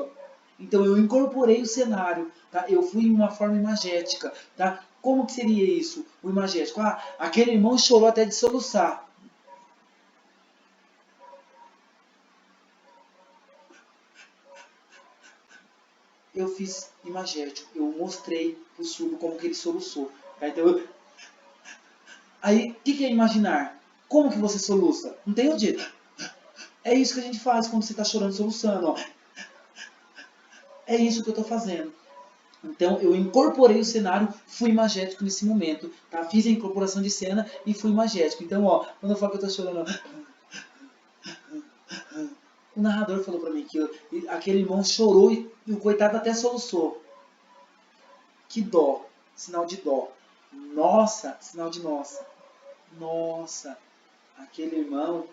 Então eu incorporei o cenário, tá? Eu fui em uma forma imagética, tá? Como que seria isso, o imagético? Ah, aquele irmão chorou até de soluçar. Eu fiz imagético, eu mostrei pro surdo como que ele soluçou. Tá? Então, aí, o que é imaginar? Como que você soluça? Não tem outro jeito. É isso que a gente faz quando você está chorando, soluçando. Ó. É isso que eu estou fazendo. Então, eu incorporei o cenário, fui imagético nesse momento. Tá? Fiz a incorporação de cena e fui imagético. Então, ó, quando eu falo que eu estou chorando... Ó, o narrador falou para mim que aquele irmão chorou e o coitado até soluçou. Que dó. Sinal de dó. Nossa, sinal de nossa. Nossa, aquele irmão,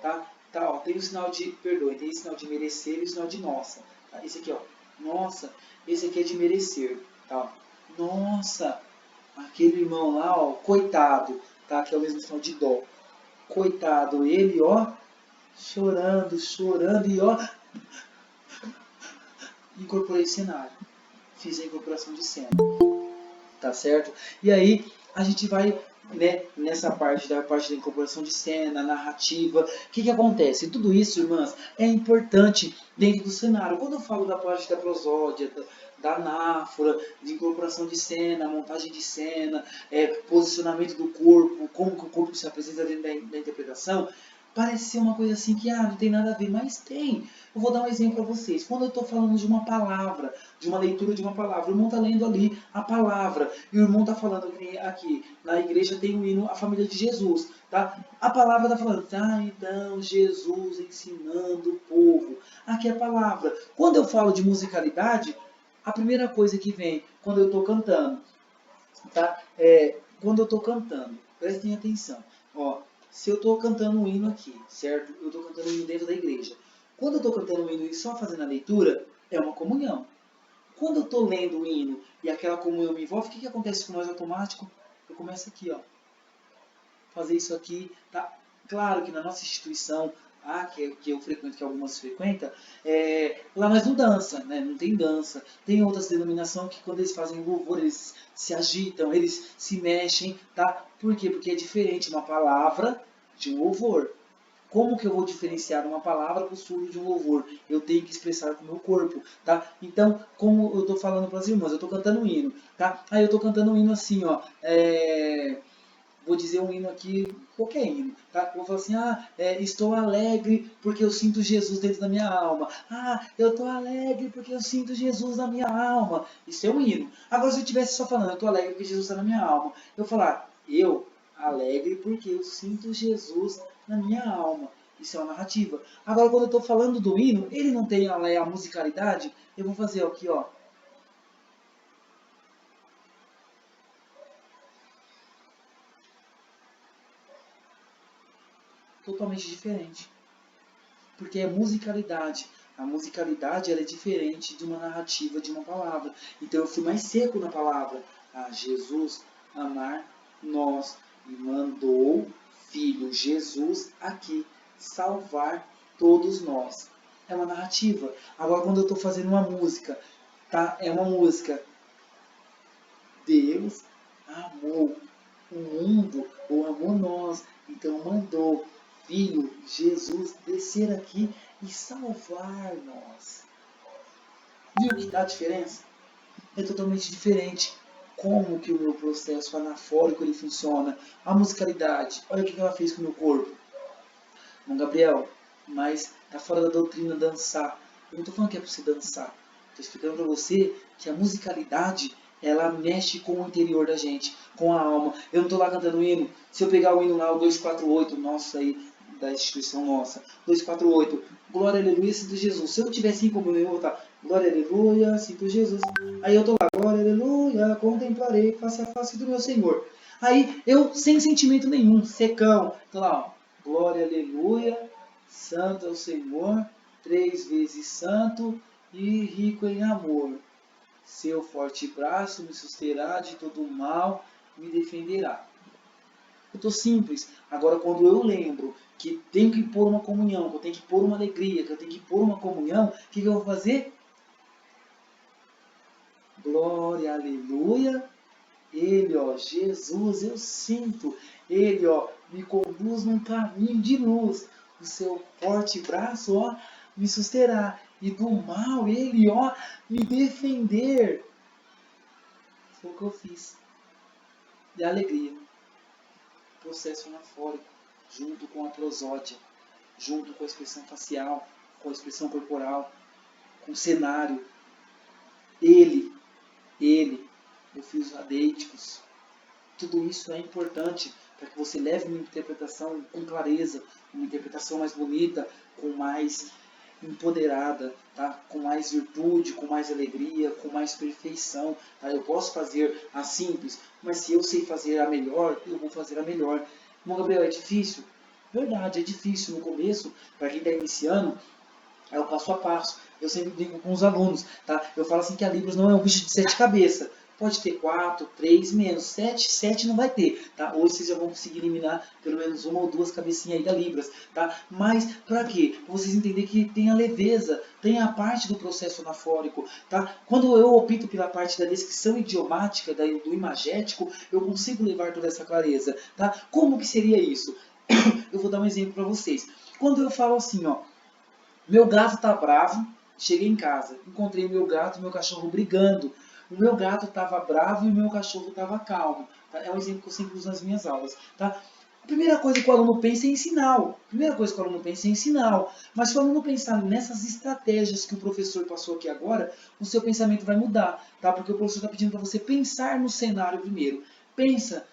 tá? Tá, ó, tem o sinal de perdoe, tem o sinal de merecer e o sinal de nossa. Tá? Esse aqui, ó, nossa, esse aqui é de merecer, tá? Nossa, aquele irmão lá, ó, coitado, tá? Que é o mesmo sinal de dó. Coitado, ele, ó, chorando, chorando e ó, incorporei o cenário. Fiz a incorporação de cena. Tá certo? E aí a gente vai, né, nessa parte da incorporação de cena, narrativa. O que acontece? Tudo isso, irmãs, é importante dentro do cenário. Quando eu falo da parte da prosódia, da anáfora, de incorporação de cena, montagem de cena, posicionamento do corpo, como que o corpo se apresenta dentro da interpretação, parece ser uma coisa assim que não tem nada a ver, mas tem. Eu vou dar um exemplo para vocês. Quando eu estou falando de uma palavra, de uma leitura de uma palavra, o irmão está lendo ali a palavra, e o irmão está falando aqui, na igreja tem o hino A Família de Jesus, tá? A palavra está falando, tá, então, Jesus ensinando o povo. Aqui é a palavra. Quando eu falo de musicalidade, a primeira coisa que vem quando eu estou cantando, tá? Quando eu estou cantando, prestem atenção, ó, se eu estou cantando um hino aqui, certo? Eu estou cantando um hino dentro da igreja. Quando eu estou cantando um hino e só fazendo a leitura, é uma comunhão. Quando eu estou lendo o hino e aquela comunhão me envolve, o que acontece com nós automático? Eu começo aqui, ó, fazer isso aqui, tá? Claro que na nossa instituição, que eu frequento, que algumas frequentam, lá nós não dança, né? Não tem dança. Tem outras denominações que quando eles fazem louvor, eles se agitam, eles se mexem, tá? Por quê? Porque é diferente uma palavra de um louvor. Como que eu vou diferenciar uma palavra para o surdo de um louvor? Eu tenho que expressar com o meu corpo, tá? Então, como eu estou falando para as irmãs, eu estou cantando um hino, tá? Aí eu estou cantando um hino assim, ó, vou dizer um hino aqui, qualquer hino, tá? Eu vou falar assim, estou alegre porque eu sinto Jesus dentro da minha alma. Eu estou alegre porque eu sinto Jesus na minha alma. Isso é um hino. Agora, se eu estivesse só falando, eu estou alegre porque Jesus está na minha alma, eu falar, eu alegre porque eu sinto Jesus na minha alma. Isso é uma narrativa. Agora, quando eu estou falando do hino, ele não tem a musicalidade, eu vou fazer aqui, ó. Totalmente diferente. Porque é musicalidade. A musicalidade ela é diferente de uma narrativa, de uma palavra. Então eu fui mais seco na palavra. Jesus amar nós e mandou Filho Jesus aqui salvar todos nós. É uma narrativa. Agora quando eu estou fazendo uma música, tá? É uma música. Deus amou o mundo, ou amou nós, então mandou Filho Jesus descer aqui e salvar nós. Viu que dá a diferença? É totalmente diferente. Como que o meu processo anafórico ele funciona, a musicalidade, olha o que ela fez com o meu corpo. Bom, Gabriel, mas tá fora da doutrina dançar. Eu não estou falando que é para você dançar. Estou explicando para você que a musicalidade ela mexe com o interior da gente, com a alma. Eu não estou lá cantando hino. Se eu pegar o hino lá, o 248, nossa aí, da instituição nossa, 248, glória, aleluia, sinto Jesus. Se eu tiver 5 mil, eu vou botar glória, aleluia, sinto Jesus. Aí eu estou lá, glória, aleluia, contemplarei face a face do meu Senhor. Aí eu, sem sentimento nenhum, secão, estou lá, ó. Glória, aleluia, santo é o Senhor, 3 vezes santo e rico em amor. Seu forte braço me susterá de todo mal, me defenderá. Eu estou simples. Agora, quando eu lembro que tenho que pôr uma comunhão, que eu tenho que pôr uma alegria, que eu tenho que pôr uma comunhão, o que eu vou fazer? Glória, aleluia. Ele, ó, Jesus, eu sinto. Ele, ó, me conduz num caminho de luz. O seu forte braço, ó, me susterá. E do mal, ele, ó, me defender. Foi o que eu fiz. E a alegria. Processo anafórico, junto com a prosódia, junto com a expressão facial, com a expressão corporal, com o cenário. Ele, eu fiz os adeíticos. Tudo isso é importante para que você leve uma interpretação com clareza, uma interpretação mais bonita, com mais empoderada, tá? Com mais virtude, com mais alegria, com mais perfeição. Tá? Eu posso fazer a simples, mas se eu sei fazer a melhor, eu vou fazer a melhor. Irmão Gabriel, é difícil? Verdade, é difícil no começo, para quem está iniciando, é o passo a passo. Eu sempre brinco com os alunos, tá? Eu falo assim que a Libras não é um bicho de 7 cabeças. Pode ter 4, 3, menos 7, 7 não vai ter, tá? Hoje vocês já vão conseguir eliminar pelo menos uma ou duas cabecinhas aí da Libras, tá? Mas para quê? Para vocês entenderem que tem a leveza, tem a parte do processo anafórico, tá? Quando eu opto pela parte da descrição idiomática, do imagético, eu consigo levar toda essa clareza, tá? Como que seria isso? Eu vou dar um exemplo para vocês. Quando eu falo assim, ó, meu gato tá bravo, cheguei em casa, encontrei meu gato e meu cachorro brigando. O meu gato estava bravo e o meu cachorro estava calmo. Tá? É um exemplo que eu sempre uso nas minhas aulas. Tá? A primeira coisa que o aluno pensa é em sinal. Primeira coisa que o aluno pensa é em sinal. Mas se o aluno pensar nessas estratégias que o professor passou aqui agora, o seu pensamento vai mudar. Tá? Porque o professor está pedindo para você pensar no cenário primeiro. Pensa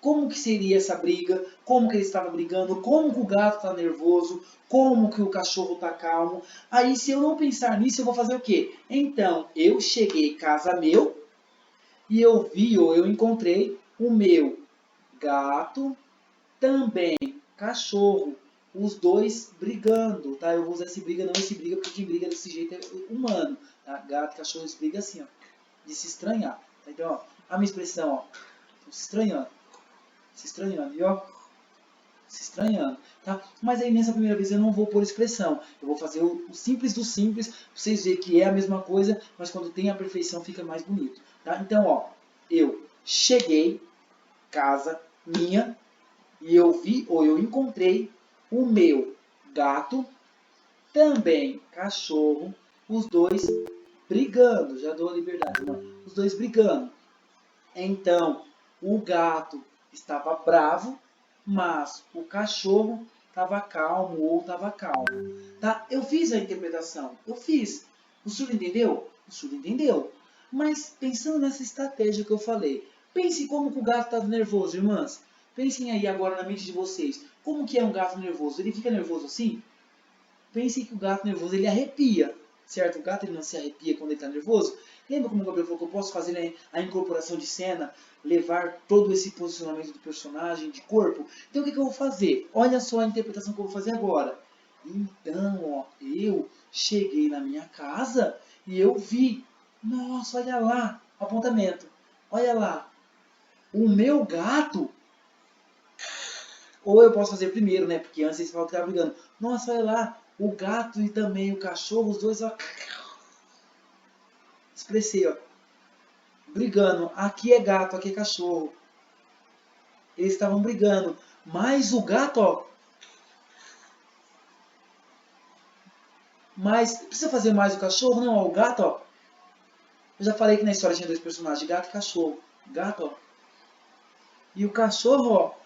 como que seria essa briga, como que ele estava brigando, como que o gato está nervoso, como que o cachorro está calmo. Aí se eu não pensar nisso, eu vou fazer o quê? Então, eu cheguei em casa meu e eu vi ou eu encontrei o meu gato, também cachorro, os dois brigando, tá? Eu vou usar esse briga, não esse briga, porque quem briga desse jeito é humano, tá? Gato e cachorro eles brigam assim, ó, de se estranhar. Então, ó, a minha expressão, ó, se estranhando. Se estranhando, viu? Se estranhando, tá? Mas aí nessa primeira vez eu não vou pôr expressão. Eu vou fazer o simples do simples, pra vocês verem que é a mesma coisa, mas quando tem a perfeição fica mais bonito, tá? Então, ó, eu cheguei, casa minha, e eu vi ou eu encontrei o meu gato, também cachorro, os dois brigando. Já dou a liberdade, não. Os dois brigando. Então, o gato estava bravo, mas o cachorro estava calmo ou estava calmo. Tá? Eu fiz a interpretação, eu fiz. O surdo entendeu? O surdo entendeu. Mas pensando nessa estratégia que eu falei, pense como que o gato estava nervoso, irmãs. Pensem aí agora na mente de vocês. Como que é um gato nervoso? Ele fica nervoso assim? Pensem que o gato nervoso ele arrepia, certo? O gato ele não se arrepia quando ele está nervoso. Lembra como o Gabriel falou que eu posso fazer, né, a incorporação de cena, levar todo esse posicionamento do personagem, de corpo? Então o que, que eu vou fazer? Olha só a interpretação que eu vou fazer agora. Então, ó, eu cheguei na minha casa e eu vi. Nossa, olha lá, apontamento. Olha lá, o meu gato. Ou eu posso fazer primeiro, né? Porque antes eles falavam que estavam brigando. Nossa, olha lá, o gato e também o cachorro, os dois, ó. Expressei, ó. Brigando. Aqui é gato, aqui é cachorro. Eles estavam brigando. Mas o gato, ó. Mas precisa fazer mais o cachorro? Não, ó. O gato, ó. Eu já falei que na história tinha dois personagens, gato e cachorro. Gato, ó. E o cachorro, ó.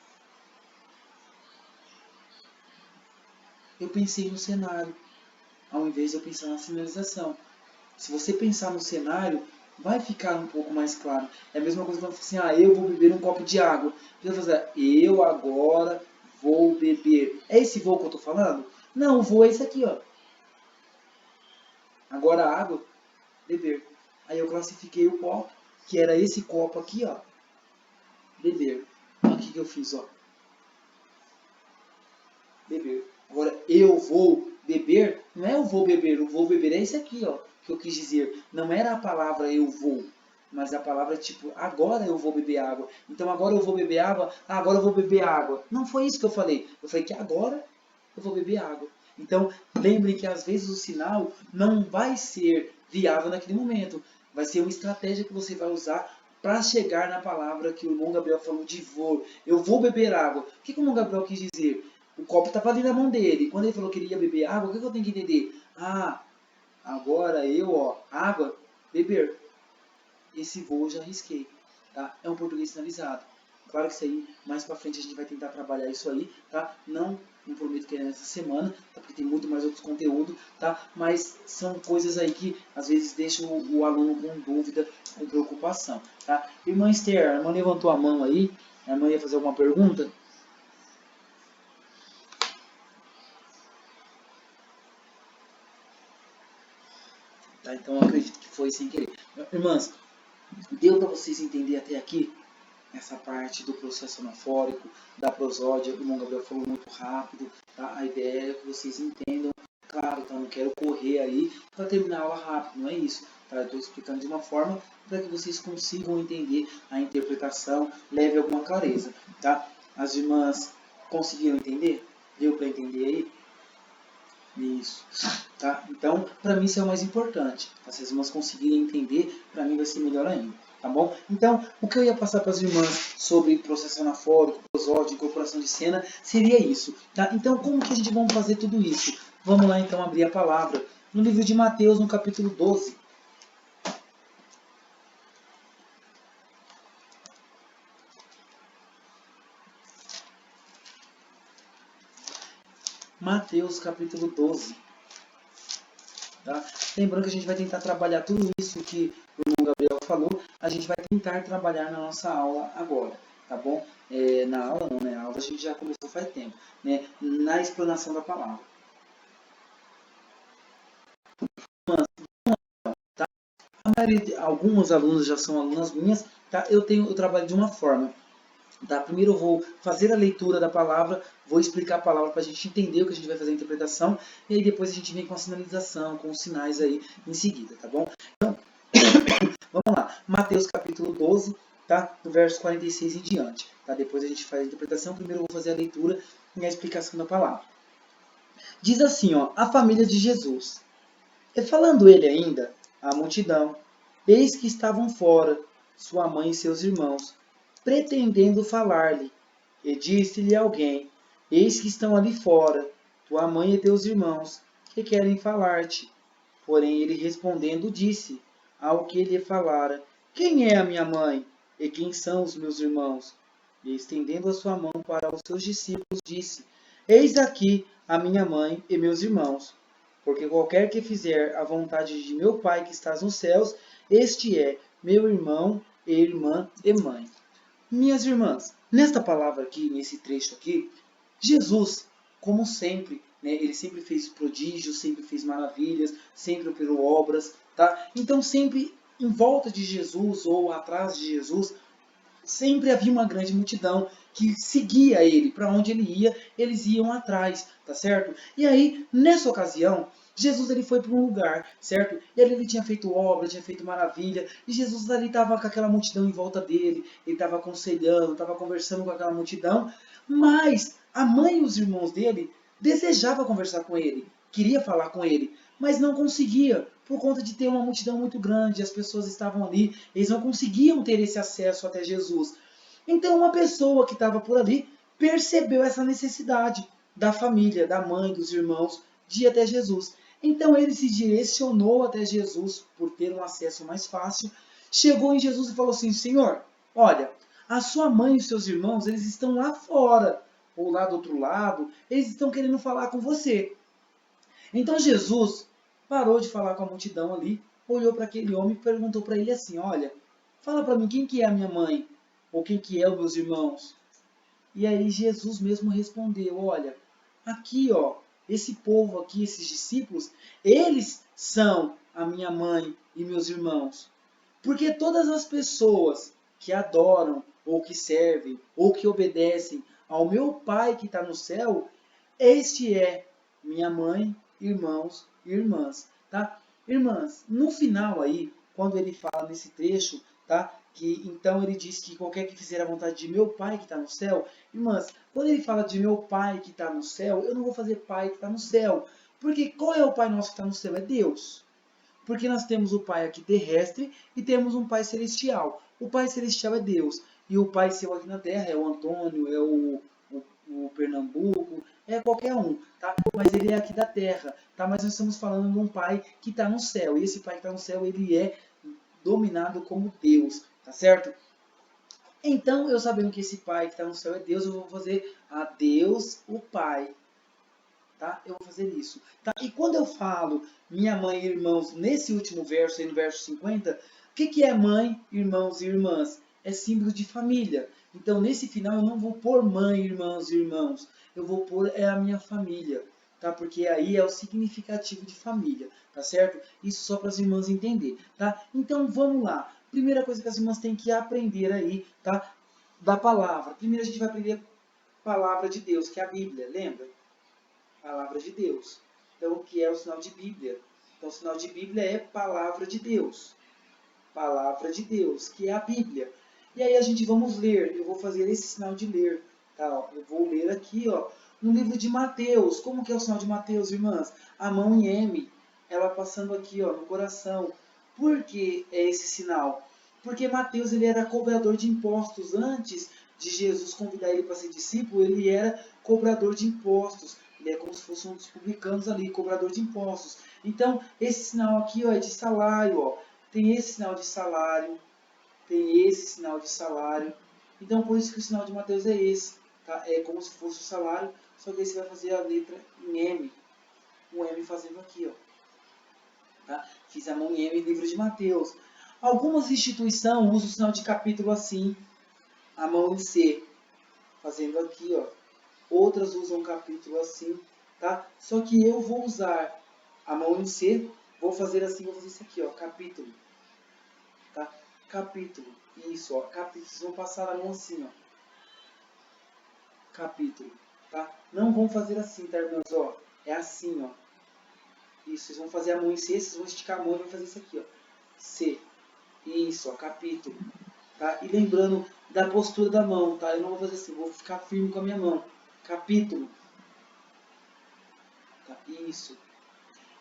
Eu pensei no cenário, ao invés de eu pensar na sinalização. Se você pensar no cenário, vai ficar um pouco mais claro. É a mesma coisa quando você fala assim, eu vou beber um copo de água. Você vai fazer, eu agora vou beber. É esse voo que eu estou falando? Não, o voo é esse aqui, ó. Agora a água, beber. Aí eu classifiquei o copo, que era esse copo aqui, ó. Beber. Olha o que eu fiz, ó. Beber. Agora, eu vou beber, não é eu vou beber, o vou beber é esse aqui, ó, que eu quis dizer. Não era a palavra eu vou, mas a palavra tipo, agora eu vou beber água. Então agora eu vou beber água, agora eu vou beber água. Não foi isso que eu falei. Eu falei que agora eu vou beber água. Então, lembrem que às vezes o sinal não vai ser viável naquele momento. Vai ser uma estratégia que você vai usar para chegar na palavra que o irmão Gabriel falou de vou. Eu vou beber água. O que o irmão Gabriel quis dizer? O copo estava ali na mão dele. Quando ele falou que ele ia beber água, o que eu tenho que entender? Ah, agora eu, água, beber. Esse voo eu já risquei. Tá? É um português sinalizado. Claro que isso aí, mais pra frente a gente vai tentar trabalhar isso aí, tá? Não prometo que é nessa semana, tá? Porque tem muito mais outros conteúdos, tá? Mas são coisas aí que às vezes deixam o aluno com dúvida, com preocupação, tá? Irmã Esther, a irmã levantou a mão aí, a irmã ia fazer alguma pergunta? Tá? Então eu acredito que foi sem querer. Irmãs, deu para vocês entenderem até aqui? Essa parte do processo anafórico, da prosódia, o irmão Gabriel falou muito rápido, tá? A ideia é que vocês entendam, claro, tá? Não quero correr aí para terminar a aula rápido, não é isso, tá? Eu estou explicando de uma forma para que vocês consigam entender a interpretação, leve alguma clareza, tá? As irmãs conseguiram entender? Deu para entender aí? Isso. Tá? Então, para mim isso é o mais importante. Se as irmãs conseguirem entender, para mim vai ser melhor ainda. Tá bom? Então, o que eu ia passar para as irmãs sobre processo anafórico, prosódia, incorporação de cena, seria isso. Tá? Então, como que a gente vai fazer tudo isso? Vamos lá, então, abrir a palavra. No livro de Mateus, no capítulo 12. Mateus, capítulo 12. Tá? Lembrando que a gente vai tentar trabalhar tudo isso que o irmão Gabriel falou, a gente vai tentar trabalhar na nossa aula agora, tá bom? Na aula não, né? A aula a gente já começou faz tempo, né? Na explanação da palavra. Tá? Alguns alunos já são alunas minhas, tá? Eu trabalho de uma forma. Tá? Primeiro eu vou fazer a leitura da palavra, vou explicar a palavra para a gente entender o que a gente vai fazer a interpretação, e aí depois a gente vem com a sinalização, com os sinais aí em seguida, tá bom? Então, vamos lá, Mateus capítulo 12, tá? Do verso 46 em diante. Tá? Depois a gente faz a interpretação, primeiro eu vou fazer a leitura e a explicação da palavra. Diz assim, ó, a família de Jesus. E falando ele ainda, a multidão, eis que estavam fora, sua mãe e seus irmãos, pretendendo falar-lhe. E disse-lhe alguém, eis que estão ali fora, tua mãe e teus irmãos, que querem falar-te. Porém ele respondendo disse, ao que lhe falara, quem é a minha mãe? E quem são os meus irmãos? E estendendo a sua mão para os seus discípulos, disse, eis aqui a minha mãe e meus irmãos. Porque qualquer que fizer a vontade de meu Pai que estás nos céus, este é meu irmão e irmã e mãe. Minhas irmãs, nesta palavra aqui, nesse trecho aqui, Jesus, como sempre, né, ele sempre fez prodígios, sempre fez maravilhas, sempre operou obras, tá? Então sempre em volta de Jesus ou atrás de Jesus, sempre havia uma grande multidão que seguia ele. Para onde ele ia, eles iam atrás, tá certo? E aí, nessa ocasião, Jesus ele foi para um lugar, certo? E ali ele tinha feito obra, tinha feito maravilha, e Jesus ali estava com aquela multidão em volta dele, ele estava aconselhando, estava conversando com aquela multidão, mas a mãe e os irmãos dele desejavam conversar com ele, queria falar com ele, mas não conseguia, por conta de ter uma multidão muito grande, as pessoas estavam ali, eles não conseguiam ter esse acesso até Jesus. Então uma pessoa que estava por ali percebeu essa necessidade da família, da mãe, dos irmãos, de ir até Jesus. Então ele se direcionou até Jesus por ter um acesso mais fácil, chegou em Jesus e falou assim, Senhor, olha, a sua mãe e os seus irmãos, eles estão lá fora, ou lá do outro lado, eles estão querendo falar com você. Então Jesus parou de falar com a multidão ali, olhou para aquele homem e perguntou para ele assim, olha, fala para mim quem que é a minha mãe, ou quem que é os meus irmãos. E aí Jesus mesmo respondeu, olha, aqui ó, esse povo aqui, esses discípulos, eles são a minha mãe e meus irmãos. Porque todas as pessoas que adoram, ou que servem, ou que obedecem ao meu Pai que está no céu, este é minha mãe, irmãos e irmãs, tá? Irmãs, no final aí, quando ele fala nesse trecho, tá? Que então ele diz que qualquer que fizer a vontade de meu Pai que está no céu, irmãs, quando ele fala de meu Pai que está no céu, eu não vou fazer Pai que está no céu, porque qual é o Pai nosso que está no céu? É Deus. Porque nós temos o Pai aqui terrestre e temos um Pai celestial. O Pai celestial é Deus. E o Pai seu aqui na Terra é o Antônio, é o Pernambuco, é qualquer um, tá? Mas ele é aqui da Terra, tá? Mas nós estamos falando de um Pai que está no céu. E esse Pai que está no céu, ele é dominado como Deus, tá certo? Então, eu sabendo que esse Pai que está no céu é Deus, eu vou fazer a Deus, o Pai, tá? Eu vou fazer isso, tá? E quando eu falo minha mãe e irmãos, nesse último verso, aí no verso 50, o que é mãe, irmãos e irmãs? É símbolo de família. Então, nesse final, eu não vou pôr mãe, irmãos e irmãos. Eu vou pôr a minha família, tá? Porque aí é o significativo de família, tá certo? Isso só para as irmãs entender, tá? Então, vamos lá. Primeira coisa que as irmãs têm que aprender aí, tá? Da palavra. Primeiro a gente vai aprender a palavra de Deus, que é a Bíblia, lembra? Palavra de Deus. Então, o que é o sinal de Bíblia? Então, o sinal de Bíblia é palavra de Deus. Palavra de Deus, que é a Bíblia. E aí a gente vamos ler. Eu vou fazer esse sinal de ler. Tá? Eu vou ler aqui, ó, no livro de Mateus. Como que é o sinal de Mateus, irmãs? A mão em M, ela passando aqui, ó, no coração. Por que é esse sinal? Porque Mateus, ele era cobrador de impostos. Antes de Jesus convidar ele para ser discípulo, ele era cobrador de impostos. Ele é como se fosse um dos publicanos ali, cobrador de impostos. Então, esse sinal aqui, ó, é de salário, ó. Tem esse sinal de salário, tem esse sinal de salário. Então, por isso que o sinal de Mateus é esse. Tá? É como se fosse o salário, só que aí você vai fazer a letra em M. Um M fazendo aqui, ó. Tá? Fiz a mão em M, livro de Mateus. Algumas instituições usam o sinal de capítulo assim, a mão em C, fazendo aqui, ó. Outras usam o capítulo assim, tá? Só que eu vou usar a mão em C, vou fazer assim, vou fazer isso aqui, ó, capítulo. Tá? Capítulo. Isso, ó, capítulo. Vocês vão passar a mão assim, ó. Capítulo. Tá? Não vão fazer assim, tá, irmãos? Ó, é assim, ó. Isso, vocês vão fazer a mão em C, vocês vão esticar a mão e vão fazer isso aqui, ó. C. Isso, ó, capítulo. Tá? E lembrando da postura da mão, tá? Eu não vou fazer assim, vou ficar firme com a minha mão. Capítulo. Tá? Isso.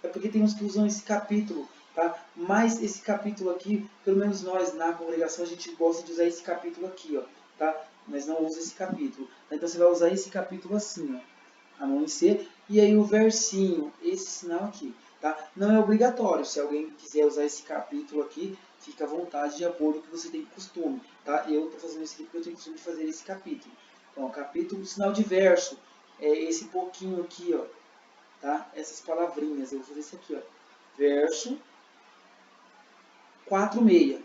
É porque tem uns que usam esse capítulo, tá? Mas esse capítulo aqui, pelo menos nós na congregação, a gente gosta de usar esse capítulo aqui, ó, tá? Mas não usa esse capítulo. Então você vai usar esse capítulo assim, ó, a mão em C, e aí o versinho, esse sinal aqui, tá? Não é obrigatório, se alguém quiser usar esse capítulo aqui, fica à vontade de acordo com o que você tem costume, tá? Eu estou fazendo isso aqui porque eu tenho costume de fazer esse capítulo. Então, capítulo, sinal de verso, é esse pouquinho aqui, ó, tá? Essas palavrinhas, eu vou fazer isso aqui, ó. Verso 46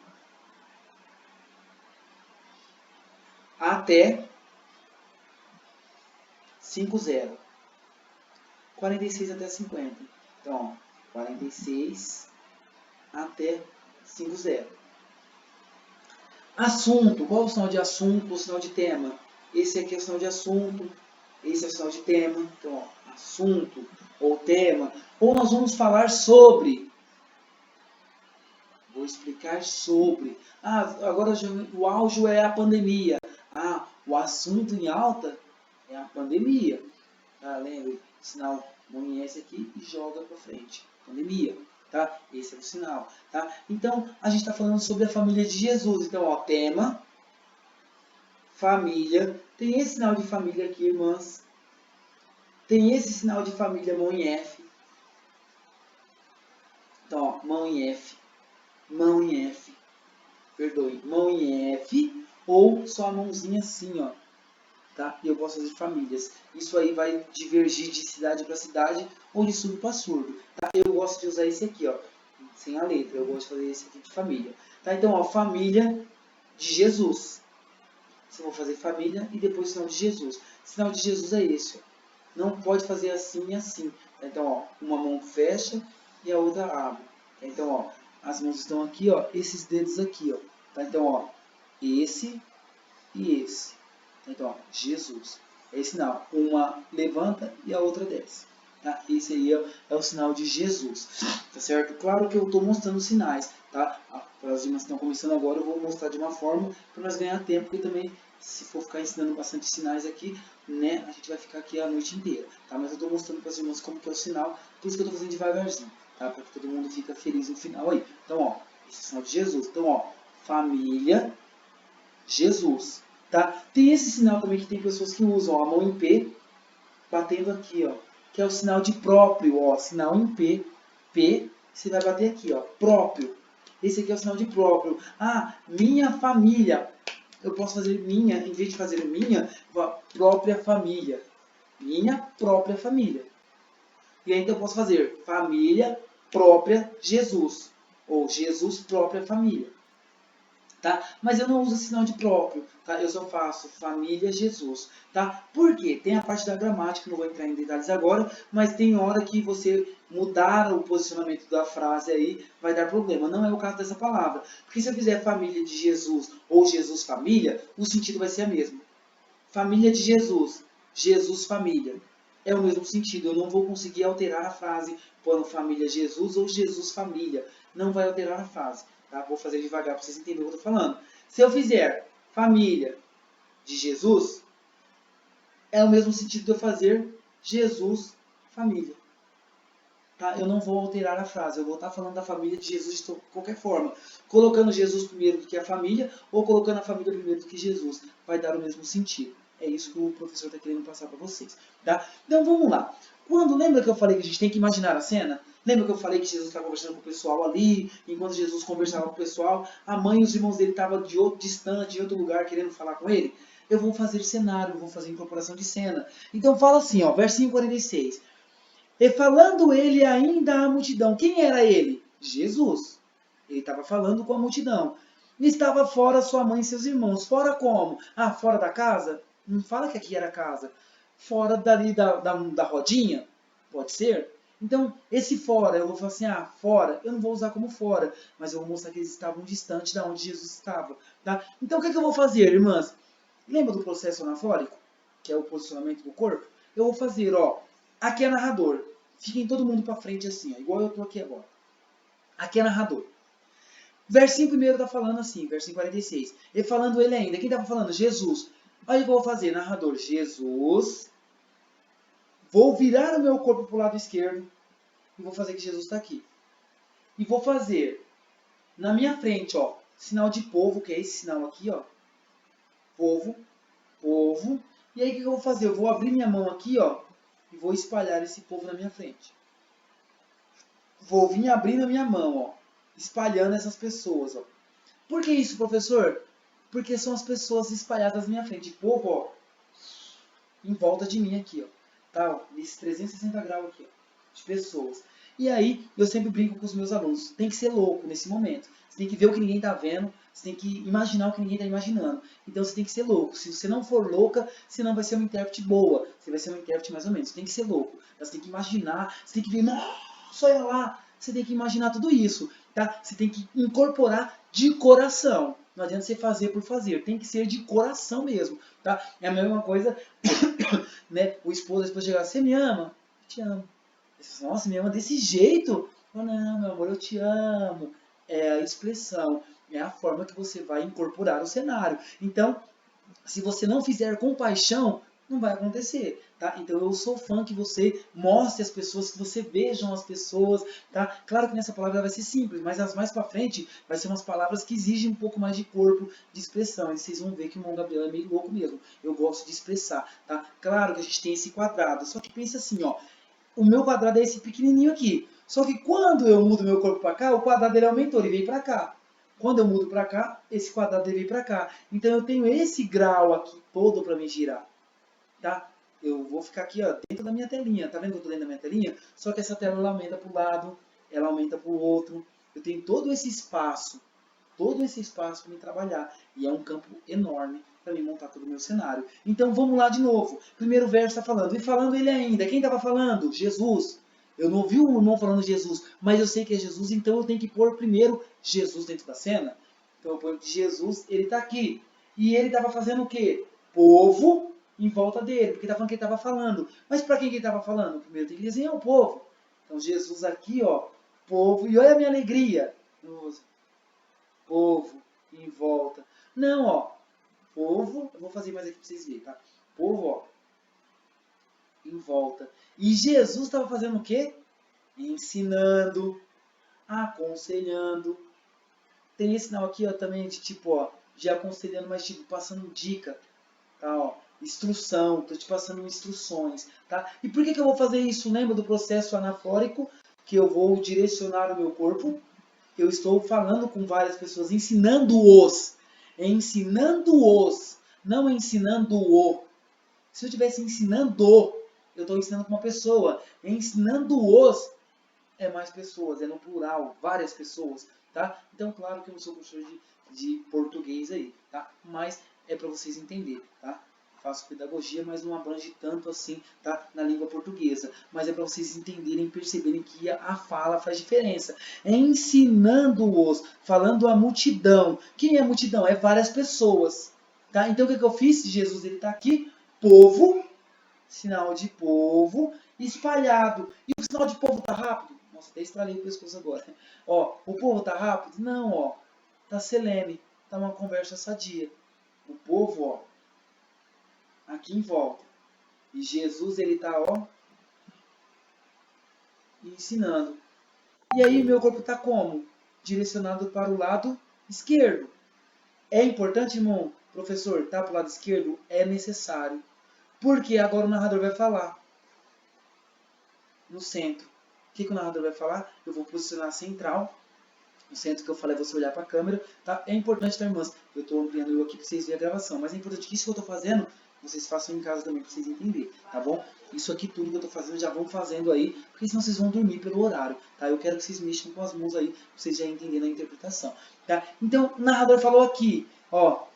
até 50. 46 até 50. Então, ó, 46 até 50. Assunto. Qual é o sinal de assunto, o sinal de tema? Esse aqui é o sinal de assunto, esse é o sinal de tema. Então, ó, assunto ou tema. Ou nós vamos falar sobre. Vou explicar sobre. Ah, agora o auge é a pandemia. Ah, o assunto em alta é a pandemia. Tá, lembre, sinal amanhece aqui e joga para frente. Pandemia. Tá? Esse é o sinal. Tá? Então, a gente está falando sobre a família de Jesus. Então, ó, tema, família. Tem esse sinal de família aqui, irmãs. Tem esse sinal de família, mão em F. Então, ó, mão em F. Mão em F. Perdoe, mão em F ou só a mãozinha assim, ó. Tá? E eu posso fazer famílias. Isso aí vai divergir de cidade para cidade ou de surdo para surdo. Tá? Eu gosto de usar esse aqui, ó, sem a letra. Eu gosto de fazer esse aqui de família. Tá? Então, ó, família de Jesus. Você vai fazer família e depois sinal de Jesus. Sinal de Jesus é esse, ó. Não pode fazer assim e assim. Tá? Então, ó, uma mão fecha e a outra abre. Tá? Então, ó, as mãos estão aqui, ó, esses dedos aqui, ó. Tá? Então, ó, esse e esse. Então, ó, Jesus. É esse sinal. Uma levanta e a outra desce. Tá? Esse aí é o sinal de Jesus. Tá certo? Claro que eu estou mostrando os sinais. Tá? Para as irmãs que estão começando agora, eu vou mostrar de uma forma para nós ganhar tempo, porque também, se for ficar ensinando bastante sinais aqui, né, a gente vai ficar aqui a noite inteira. Tá? Mas eu estou mostrando para as irmãs como que é o sinal, por isso que eu estou fazendo devagarzinho. tá? Para que todo mundo fique feliz no final aí. Então, ó, esse sinal de Jesus. Então, ó, família, Jesus, tá? Tem esse sinal também que tem pessoas que usam, ó, a mão em P, batendo aqui, ó, que é o sinal de próprio, ó, sinal em P, P, você vai bater aqui, ó, próprio. Esse aqui é o sinal de próprio. Ah, minha família. Eu posso fazer minha, em vez de fazer minha, própria família. Minha própria família. E aí então eu posso fazer família própria Jesus. Ou Jesus própria família. Tá? Mas eu não uso sinal de próprio, tá? Eu só faço família Jesus, tá? Por quê? Tem a parte da gramática, não vou entrar em detalhes agora, mas tem hora que você mudar o posicionamento da frase aí, vai dar problema. Não é o caso dessa palavra. Porque se eu fizer família de Jesus ou Jesus família, o sentido vai ser o mesmo. Família de Jesus, Jesus família. É o mesmo sentido, eu não vou conseguir alterar a frase pondo família Jesus ou Jesus família. Não vai alterar a frase. Tá? Vou fazer devagar para vocês entenderem o que eu estou falando. Se eu fizer família de Jesus, é o mesmo sentido de eu fazer Jesus família. Tá? Eu não vou alterar a frase, eu vou estar falando da família de Jesus de qualquer forma. Colocando Jesus primeiro do que a família, ou colocando a família primeiro do que Jesus. Vai dar o mesmo sentido. É isso que o professor está querendo passar para vocês. Tá? Então vamos lá. Lembra que eu falei que a gente tem que imaginar a cena? Lembra que eu falei que Jesus estava conversando com o pessoal ali, enquanto Jesus conversava com o pessoal, a mãe e os irmãos dele estavam distante, em outro lugar, querendo falar com ele? Eu vou fazer cenário, eu vou fazer incorporação de cena. Então fala assim, ó, versinho 46. E falando ele ainda à multidão. Quem era ele? Jesus. Ele estava falando com a multidão. E estava fora sua mãe e seus irmãos. Fora como? Ah, fora da casa? Não fala que aqui era casa. Fora dali da rodinha? Pode ser. Então, esse fora, eu vou falar assim, ah, fora, eu não vou usar como fora, mas eu vou mostrar que eles estavam distantes de onde Jesus estava. Tá? Então, o que eu vou fazer, irmãs? Lembra do processo anafórico? Que é o posicionamento do corpo? Eu vou fazer, ó, aqui é narrador. Fiquem todo mundo para frente assim, ó, igual eu estou aqui agora. Aqui é narrador. Versinho primeiro está falando assim, versinho 46. E falando ele ainda. Quem estava falando? Jesus. Aí eu vou fazer, narrador, Jesus. Vou virar o meu corpo para o lado esquerdo. E vou fazer que Jesus está aqui. E vou fazer, na minha frente, ó, sinal de povo, que é esse sinal aqui, ó. Povo, povo. E aí o que eu vou fazer? Eu vou abrir minha mão aqui, ó. E vou espalhar esse povo na minha frente. Vou vir abrindo a minha mão, ó, espalhando essas pessoas, ó. Por que isso, professor? Porque são as pessoas espalhadas na minha frente. Povo, ó, em volta de mim aqui, ó. Tá, ó, nesses 360 graus aqui, ó, de pessoas. E aí, eu sempre brinco com os meus alunos. Tem que ser louco nesse momento. Você tem que ver o que ninguém tá vendo. Você tem que imaginar o que ninguém tá imaginando. Então, você tem que ser louco. Se você não for louca, você não vai ser uma intérprete boa. Você vai ser uma intérprete mais ou menos. Você tem que ser louco. Você tem que imaginar. Você tem que ver, nossa, olha lá. Você tem que imaginar tudo isso. Tá? Você tem que incorporar de coração. Não adianta você fazer por fazer. Tem que ser de coração mesmo. Tá? É a mesma coisa, né? O esposo, a esposa chegar, você me ama? Eu te amo. Nossa, me ama desse jeito? Oh, não, meu amor, eu te amo. É a expressão, é a forma que você vai incorporar o cenário. Então, se você não fizer com paixão, não vai acontecer, tá? Então eu sou fã que você mostre as pessoas, que você vejam as pessoas, tá? Claro que nessa palavra vai ser simples, mas as mais pra frente vai ser umas palavras que exigem um pouco mais de corpo, de expressão. E vocês vão ver que o Mão Gabriel é meio louco mesmo. Eu gosto de expressar, tá? Claro que a gente tem esse quadrado, só que pensa assim, ó. O meu quadrado é esse pequenininho aqui. Só que quando eu mudo meu corpo para cá, o quadrado dele aumentou, ele veio para cá. Quando eu mudo para cá, esse quadrado dele veio para cá. Então eu tenho esse grau aqui todo para me girar. Tá? Eu vou ficar aqui, ó, dentro da minha telinha. Tá vendo que eu estou dentro da minha telinha? Só que essa tela ela aumenta para o lado, ela aumenta para o outro. Eu tenho todo esse espaço para me trabalhar. E é um campo enorme para me montar todo o meu cenário. Então vamos lá de novo. Primeiro verso está falando. E falando ele ainda. Quem estava falando? Jesus. Eu não ouvi o irmão falando Jesus, mas eu sei que é Jesus, então eu tenho que pôr primeiro Jesus dentro da cena. Então eu ponho que Jesus, ele está aqui. E ele estava fazendo o quê? Povo em volta dele, porque está falando que ele estava falando. Mas para quem que ele estava falando? Primeiro tem que desenhar o povo. Então Jesus aqui, ó, povo. E olha a minha alegria. Povo em volta. Não, ó. Povo, eu vou fazer mais aqui para vocês verem, tá? Povo, ó, em volta. E Jesus estava fazendo o quê? ensinando, aconselhando. Tem esse sinal aqui, ó, também de tipo, ó, de aconselhando, mas tipo, passando dica, tá, ó, instrução, tô te passando instruções, tá? E por que eu vou fazer isso? Lembra do processo anafórico, que eu vou direcionar o meu corpo? Eu estou falando com várias pessoas, ensinando-os, não ensinando-o. Se eu estivesse ensinando, eu estou ensinando com uma pessoa, ensinando-os é mais pessoas, é no plural, várias pessoas, tá? Então, claro que eu não sou professor de português aí, tá? Mas é para vocês entenderem, tá? Faço pedagogia, mas não abrange tanto assim, tá? Na língua portuguesa. Mas é para vocês entenderem e perceberem que a fala faz diferença. É ensinando-os, falando a multidão. Quem é a multidão? É várias pessoas, tá? Então, o que eu fiz? Jesus, ele está aqui, povo, sinal de povo, espalhado. E o sinal de povo tá rápido? Nossa, até estralei o pescoço agora. Ó, o povo tá rápido? Não, ó. Tá selene. Tá uma conversa sadia. O povo, ó, aqui em volta. E Jesus, ele tá, ó, ensinando. E aí, meu corpo tá como? Direcionado para o lado esquerdo. É importante, irmão, professor, tá pro lado esquerdo? É necessário. Porque agora o narrador vai falar. No centro. O que o narrador vai falar? Eu vou posicionar central. No centro que eu falei, você olhar para a câmera. Tá? É importante, tá, irmãs? Eu estou ampliando eu aqui para vocês verem a gravação. Mas é importante que isso que eu estou fazendo, vocês façam em casa também, para vocês entenderem. Tá bom? Isso aqui tudo que eu estou fazendo, já vão fazendo aí. Porque senão vocês vão dormir pelo horário. Tá? Eu quero que vocês mexam com as mãos aí, para vocês já entenderem a interpretação. Tá? Então, o narrador falou aqui. Ó,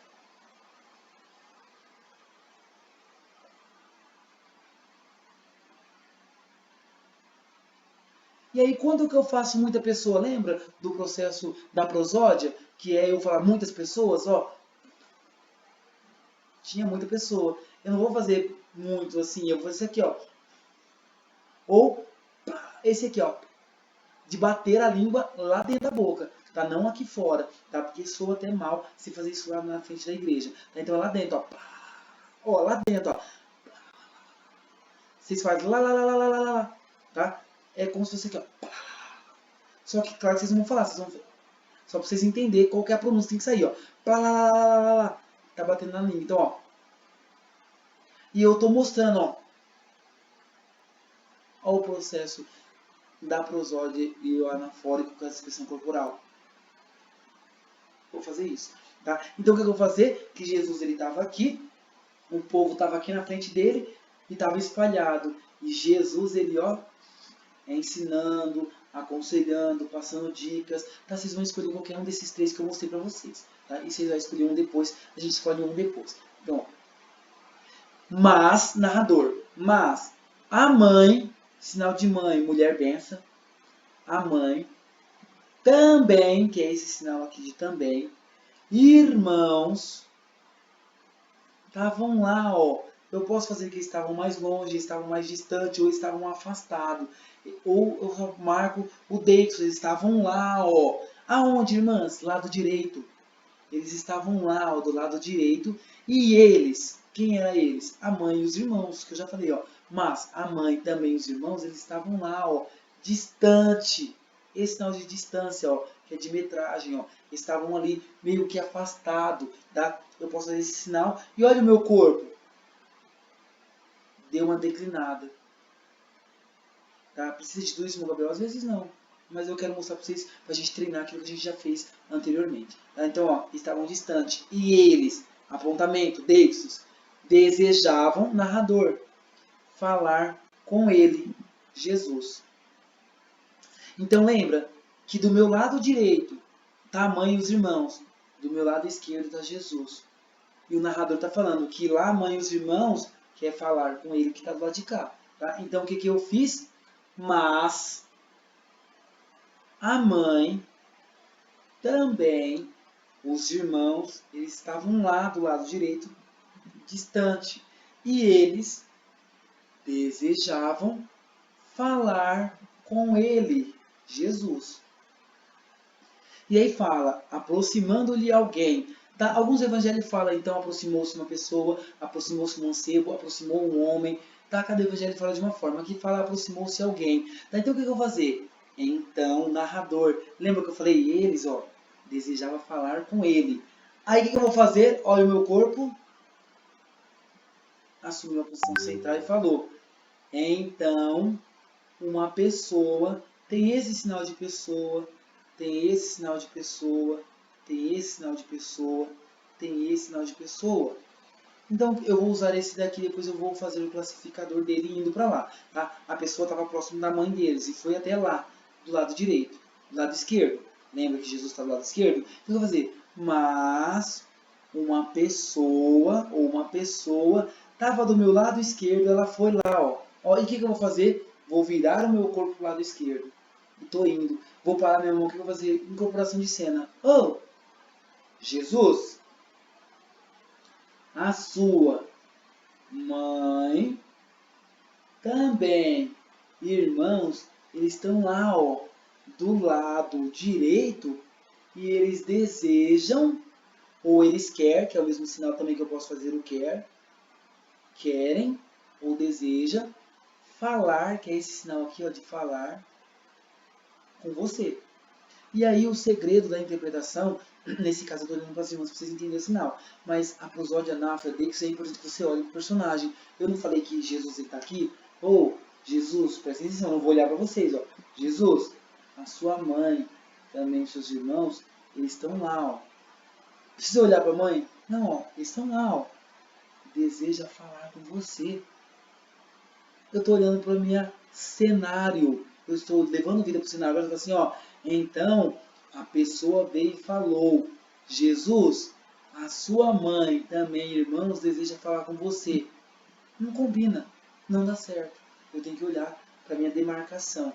e aí, quando que eu faço muita pessoa, lembra do processo da prosódia? Que é eu falar muitas pessoas, ó, tinha muita pessoa. Eu não vou fazer muito assim, eu vou fazer isso aqui, ó. Ou esse aqui, ó, de bater a língua lá dentro da boca, tá? Não aqui fora, tá? Porque soa até mal se fazer isso lá na frente da igreja. Tá? Então é lá dentro, ó. Ó, lá dentro, ó. Vocês fazem lá, tá? É como se fosse aqui, ó. Só que, claro, vocês não vão falar, vocês vão... Só pra vocês entenderem qual que é a pronúncia que tem que sair, ó. Tá batendo na língua. Então, ó. E eu tô mostrando, ó. Ó o processo da prosódia e o anafórico com a expressão corporal. Vou fazer isso, tá? Então, o que eu vou fazer? Que Jesus, ele estava aqui, o povo estava aqui na frente dele e estava espalhado. E Jesus, ele, ó, ensinando, aconselhando, passando dicas. Tá? Vocês vão escolher qualquer um desses três que eu mostrei para vocês. Tá? E vocês vão escolher um depois, a gente escolhe um depois. Então, ó. Mas, narrador, mas a mãe, sinal de mãe, mulher benção, a mãe, também, que é esse sinal aqui de também, irmãos, estavam lá, ó. Eu posso fazer que estavam mais longe, estavam mais distantes, ou estavam afastados. Ou eu marco o deito, eles estavam lá, ó. Aonde, irmãs? Lado direito. Eles estavam lá, ó, do lado direito. E eles, quem era eles? A mãe e os irmãos, que eu já falei, ó. Mas a mãe também e os irmãos, eles estavam lá, ó, distante. Esse sinal de distância, ó, que é de metragem, ó. Estavam ali meio que afastados, tá? Eu posso fazer esse sinal. E olha o meu corpo. Deu uma declinada. Tá? Precisa de tudo isso, meu Gabriel? Às vezes não. Mas eu quero mostrar para vocês, para a gente treinar aquilo que a gente já fez anteriormente. Tá? Então, ó, estavam distantes. E eles, apontamento, deixos, desejavam, narrador, falar com ele, Jesus. Então, lembra que do meu lado direito tá a mãe e os irmãos. Do meu lado esquerdo está Jesus. E o narrador está falando que lá a mãe e os irmãos quer falar com ele que está do lado de cá. Tá? Então, o que eu fiz? Mas a mãe também, os irmãos, eles estavam lá do lado direito, distante. E eles desejavam falar com ele, Jesus. E aí fala, aproximando-lhe alguém. Tá? Alguns evangelhos falam, então aproximou-se uma pessoa, aproximou-se um mancebo, aproximou um homem. Tá? Cada evangelho fala de uma forma. Aqui fala aproximou-se alguém. Tá? Então o que eu vou fazer? Então, narrador. Lembra que eu falei eles, ó, desejava falar com ele. Aí o que eu vou fazer? Olha o meu corpo. Assumiu a posição central e falou. Então, uma pessoa tem esse sinal de pessoa, tem esse sinal de pessoa, tem esse sinal de pessoa, tem esse sinal de pessoa. Então eu vou usar esse daqui, depois eu vou fazer o classificador dele indo para lá. Tá? A pessoa estava próximo da mãe deles e foi até lá, do lado direito, do lado esquerdo. Lembra que Jesus está do lado esquerdo? Então eu vou fazer, mas uma pessoa estava do meu lado esquerdo, ela foi lá, ó. Ó, e o que eu vou fazer? Vou virar o meu corpo para o lado esquerdo. E tô indo. Vou parar minha mão, o que eu vou fazer? Incorporação de cena. Oh, Jesus, a sua mãe também, irmãos, eles estão lá, ó, do lado direito e eles desejam, ou eles querem, que é o mesmo sinal também que eu posso fazer o quer, querem ou deseja falar, que é esse sinal aqui, ó, de falar com você. E aí o segredo da interpretação, nesse caso eu estou olhando para cima para vocês entenderem o sinal, mas a prosódia, anáfora, deixa é importante que você olhe para o personagem. Eu não falei que Jesus está aqui? Ou, Jesus, presta atenção, eu não vou olhar para vocês. Ó. Jesus, a sua mãe, também os seus irmãos, eles estão lá. Ó. Precisa olhar para a mãe? Não, ó, eles estão lá. Ó. Deseja falar com você. Eu estou olhando para o meu cenário. Eu estou levando vida para o cenário. Agora assim, ó. Então, a pessoa veio e falou, Jesus, a sua mãe também, irmãos, deseja falar com você. Não combina, não dá certo. Eu tenho que olhar para a minha demarcação.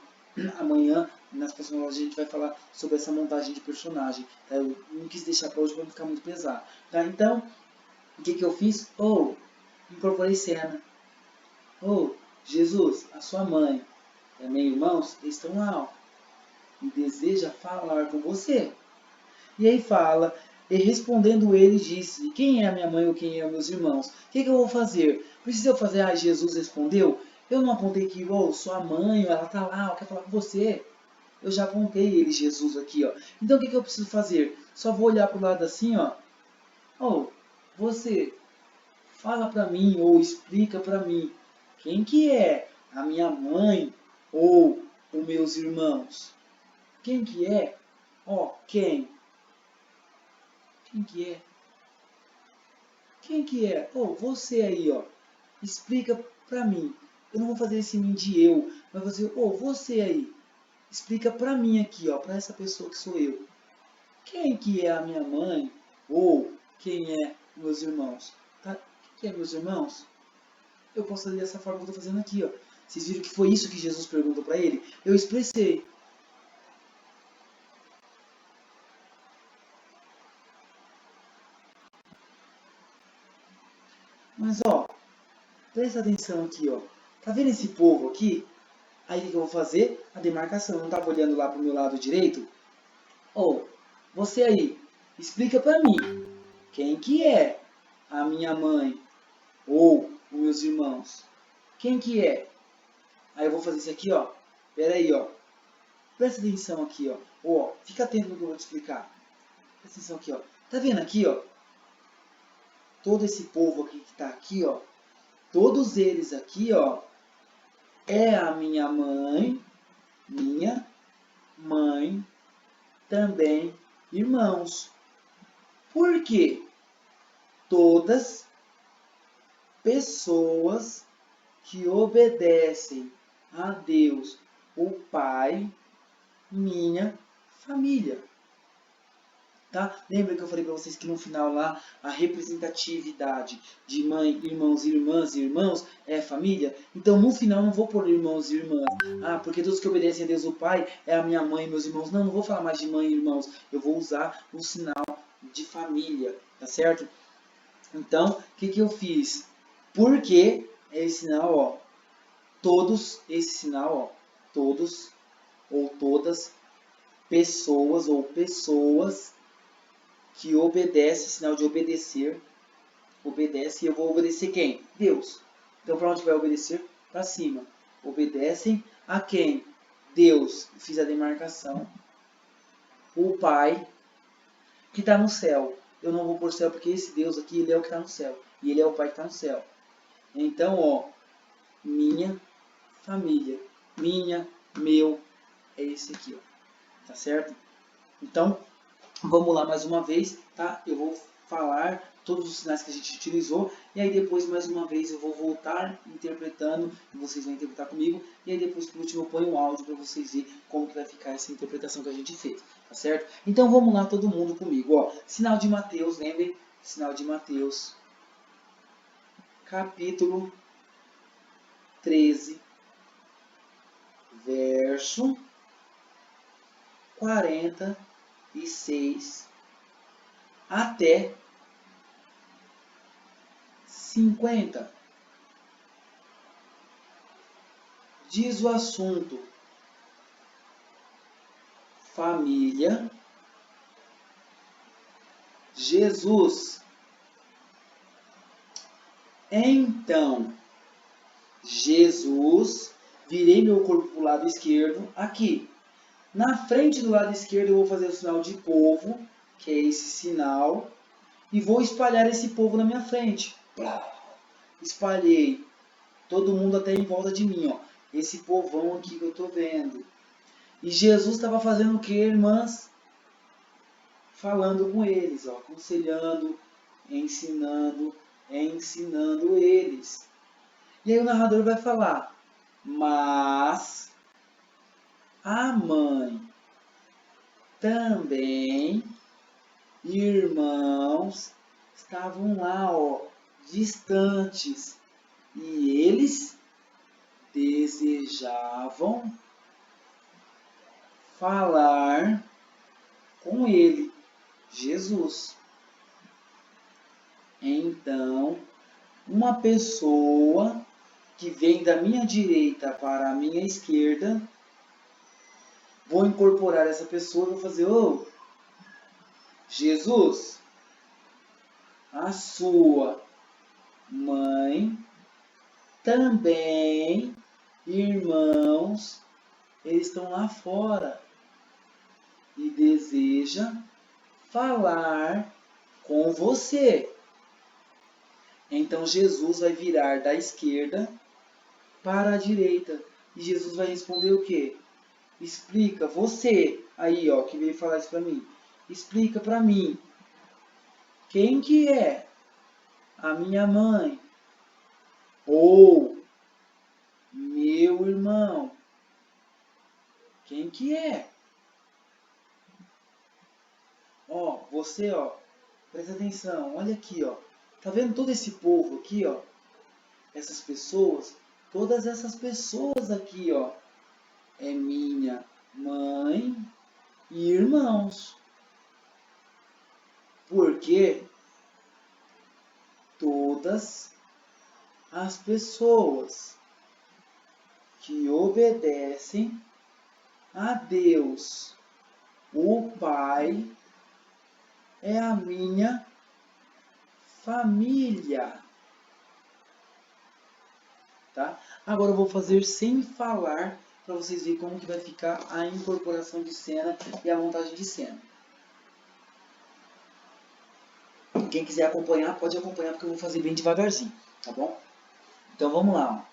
Amanhã, nas próximas aulas, a gente vai falar sobre essa montagem de personagem. Tá? Eu não quis deixar para hoje para não ficar muito pesado. Tá? Então, o que eu fiz? Incorporei cena. Jesus, a sua mãe, também irmãos, estão lá, ó, e deseja falar com você. E aí fala, e respondendo ele disse, quem é a minha mãe ou quem é os meus irmãos? O que eu vou fazer? Precisa eu fazer, Jesus respondeu? Eu não apontei que, sua mãe, ela está lá, ela quer falar com você. Eu já apontei ele, Jesus, aqui, ó. Então o que eu preciso fazer? Só vou olhar para o lado assim, ó. Você, fala para mim ou explica para mim quem que é a minha mãe ou os meus irmãos? Quem que é? Quem? Quem que é? Quem que é? Você aí, ó. Explica pra mim. Eu não vou fazer esse mim de eu, mas vou dizer, você aí. Explica pra mim aqui, ó, pra essa pessoa que sou eu. Quem que é a minha mãe? Ou quem é meus irmãos? Tá? Quem é meus irmãos? Eu posso fazer dessa forma que eu tô fazendo aqui, ó. Vocês viram que foi isso que Jesus perguntou pra ele? Eu expressei. Mas, ó, presta atenção aqui, ó. Tá vendo esse povo aqui? Aí o que eu vou fazer? A demarcação. Eu não estava olhando lá para o meu lado direito? Você aí, explica para mim. Quem que é a minha mãe ou os meus irmãos? Quem que é? Aí eu vou fazer isso aqui, ó. Pera aí, ó. Presta atenção aqui, ó. Fica atento no que eu vou te explicar. Presta atenção aqui, ó. Tá vendo aqui, ó? Todo esse povo aqui que tá aqui, ó. Todos eles aqui, ó. É a minha mãe, também irmãos. Por quê? Todas pessoas que obedecem a Deus, o Pai, minha família. Tá? Lembra que eu falei para vocês que no final lá a representatividade de mãe, irmãos, irmãs e irmãos é família? Então no final não vou pôr irmãos e irmãs. Porque todos que obedecem a Deus o Pai é a minha mãe e meus irmãos. Não vou falar mais de mãe e irmãos. Eu vou usar o sinal de família, tá certo? Então, o que eu fiz? Porque esse sinal, ó, todos, esse sinal, ó, todos ou todas pessoas ou pessoas que obedecem, sinal de obedecer, obedece, e eu vou obedecer quem? Deus. Então, para onde vai obedecer? Para cima. Obedecem a quem? Deus. Fiz a demarcação. O Pai, que está no céu. Eu não vou por céu porque esse Deus aqui, ele é o que está no céu. E ele é o Pai que está no céu. Então, ó, minha família. Minha, meu, é esse aqui, ó. Tá certo? Então, vamos lá mais uma vez, tá? Eu vou falar todos os sinais que a gente utilizou e aí depois mais uma vez eu vou voltar interpretando e vocês vão interpretar comigo e aí depois por último eu ponho um áudio para vocês verem como que vai ficar essa interpretação que a gente fez, tá certo? Então vamos lá todo mundo comigo, ó. Sinal de Mateus, lembrem? Sinal de Mateus, capítulo 13, verso 46 até 50. Diz o assunto: família, Jesus. Então, Jesus, virei meu corpo para o lado esquerdo, aqui. Na frente do lado esquerdo eu vou fazer o sinal de povo, que é esse sinal, e vou espalhar esse povo na minha frente. Espalhei todo mundo até em volta de mim, ó. Esse povão aqui que eu estou vendo. E Jesus estava fazendo o que, irmãs? Falando com eles, ó, aconselhando, ensinando eles. E aí o narrador vai falar: mas a mãe também, irmãos, estavam lá, ó, distantes, e eles desejavam falar com ele, Jesus. Então, uma pessoa que vem da minha direita para a minha esquerda, vou incorporar essa pessoa e vou fazer: ô, Jesus, a sua mãe também, irmãos, eles estão lá fora e deseja falar com você. Então Jesus vai virar da esquerda para a direita. E Jesus vai responder o quê? Explica, você aí, ó, que veio falar isso para mim. Explica para mim. Quem que é a minha mãe? Ou meu irmão? Quem que é? Ó, você, ó, presta atenção, olha aqui, ó. Tá vendo todo esse povo aqui, ó? Essas pessoas, todas essas pessoas aqui, ó, é minha mãe e irmãos. Porque todas as pessoas que obedecem a Deus, o Pai, é a minha família. Tá? Agora eu vou fazer sem falar para vocês verem como que vai ficar a incorporação de cena e a montagem de cena. Quem quiser acompanhar, pode acompanhar porque eu vou fazer bem devagarzinho, tá bom? Então vamos lá. Ó.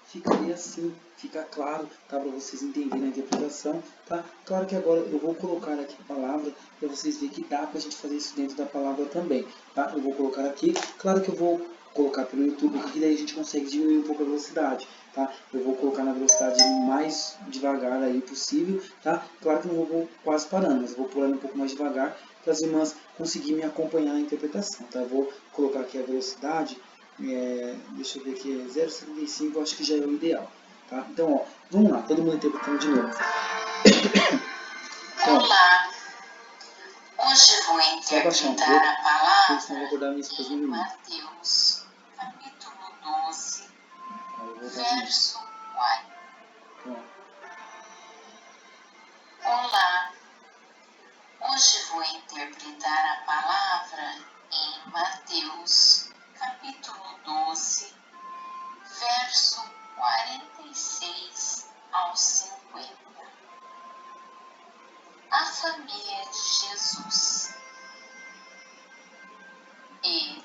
ficaria assim, fica claro, tá? Para vocês entenderem a interpretação, tá? Claro que agora eu vou colocar aqui a palavra para vocês verem que dá para a gente fazer isso dentro da palavra também, tá? Eu vou colocar aqui, claro que eu vou colocar pelo YouTube, porque daí a gente consegue diminuir um pouco a velocidade, tá? Eu vou colocar na velocidade mais devagar aí possível, tá? Claro que não vou quase parando, mas eu vou pulando um pouco mais devagar para as irmãs conseguirem me acompanhar na interpretação, tá? Eu vou colocar aqui a velocidade, deixa eu ver aqui, 0,75, acho que já é o ideal, tá? Então, ó, vamos lá, todo mundo interpretando de novo. Então, olá, hoje vou interpretar a palavra em Mateus, capítulo 12, verso 4. Olá, hoje vou interpretar a palavra em Mateus, capítulo 12, verso 46 ao 50. A família de Jesus. E,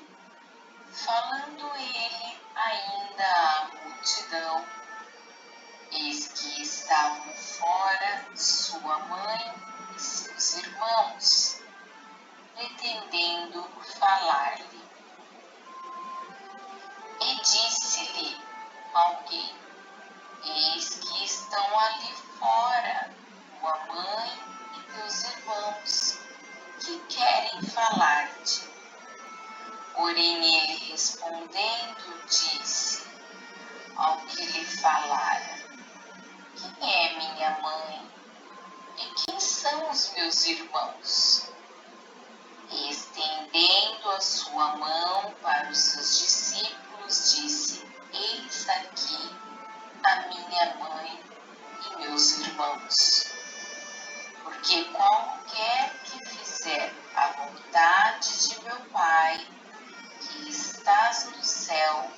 falando ele ainda à multidão, eis que estavam fora sua mãe e seus irmãos, pretendendo falar-lhe. E disse-lhe alguém: eis que estão ali fora tua mãe e teus irmãos, que querem falar-te. Porém ele respondendo disse ao que lhe falara: quem é minha mãe? E quem são os meus irmãos? E estendendo a sua mão para os seus discípulos, disse: eis aqui a minha mãe e meus irmãos. Porque qualquer que fizer a vontade de meu Pai, que estás no céu,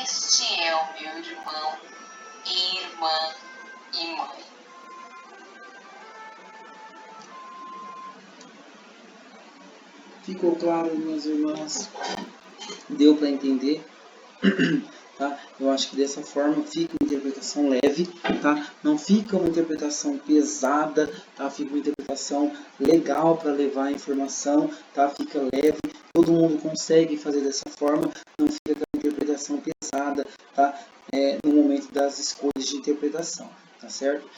este é o meu irmão e irmã e mãe. Ficou claro, minhas irmãs? Deu para entender? Tá? Eu acho que dessa forma fica uma interpretação leve, tá? Não fica uma interpretação pesada, tá? Fica uma interpretação legal para levar a informação, tá? Fica leve, todo mundo consegue fazer dessa forma, não fica aquela interpretação pesada, tá? No momento das escolhas de interpretação, tá certo?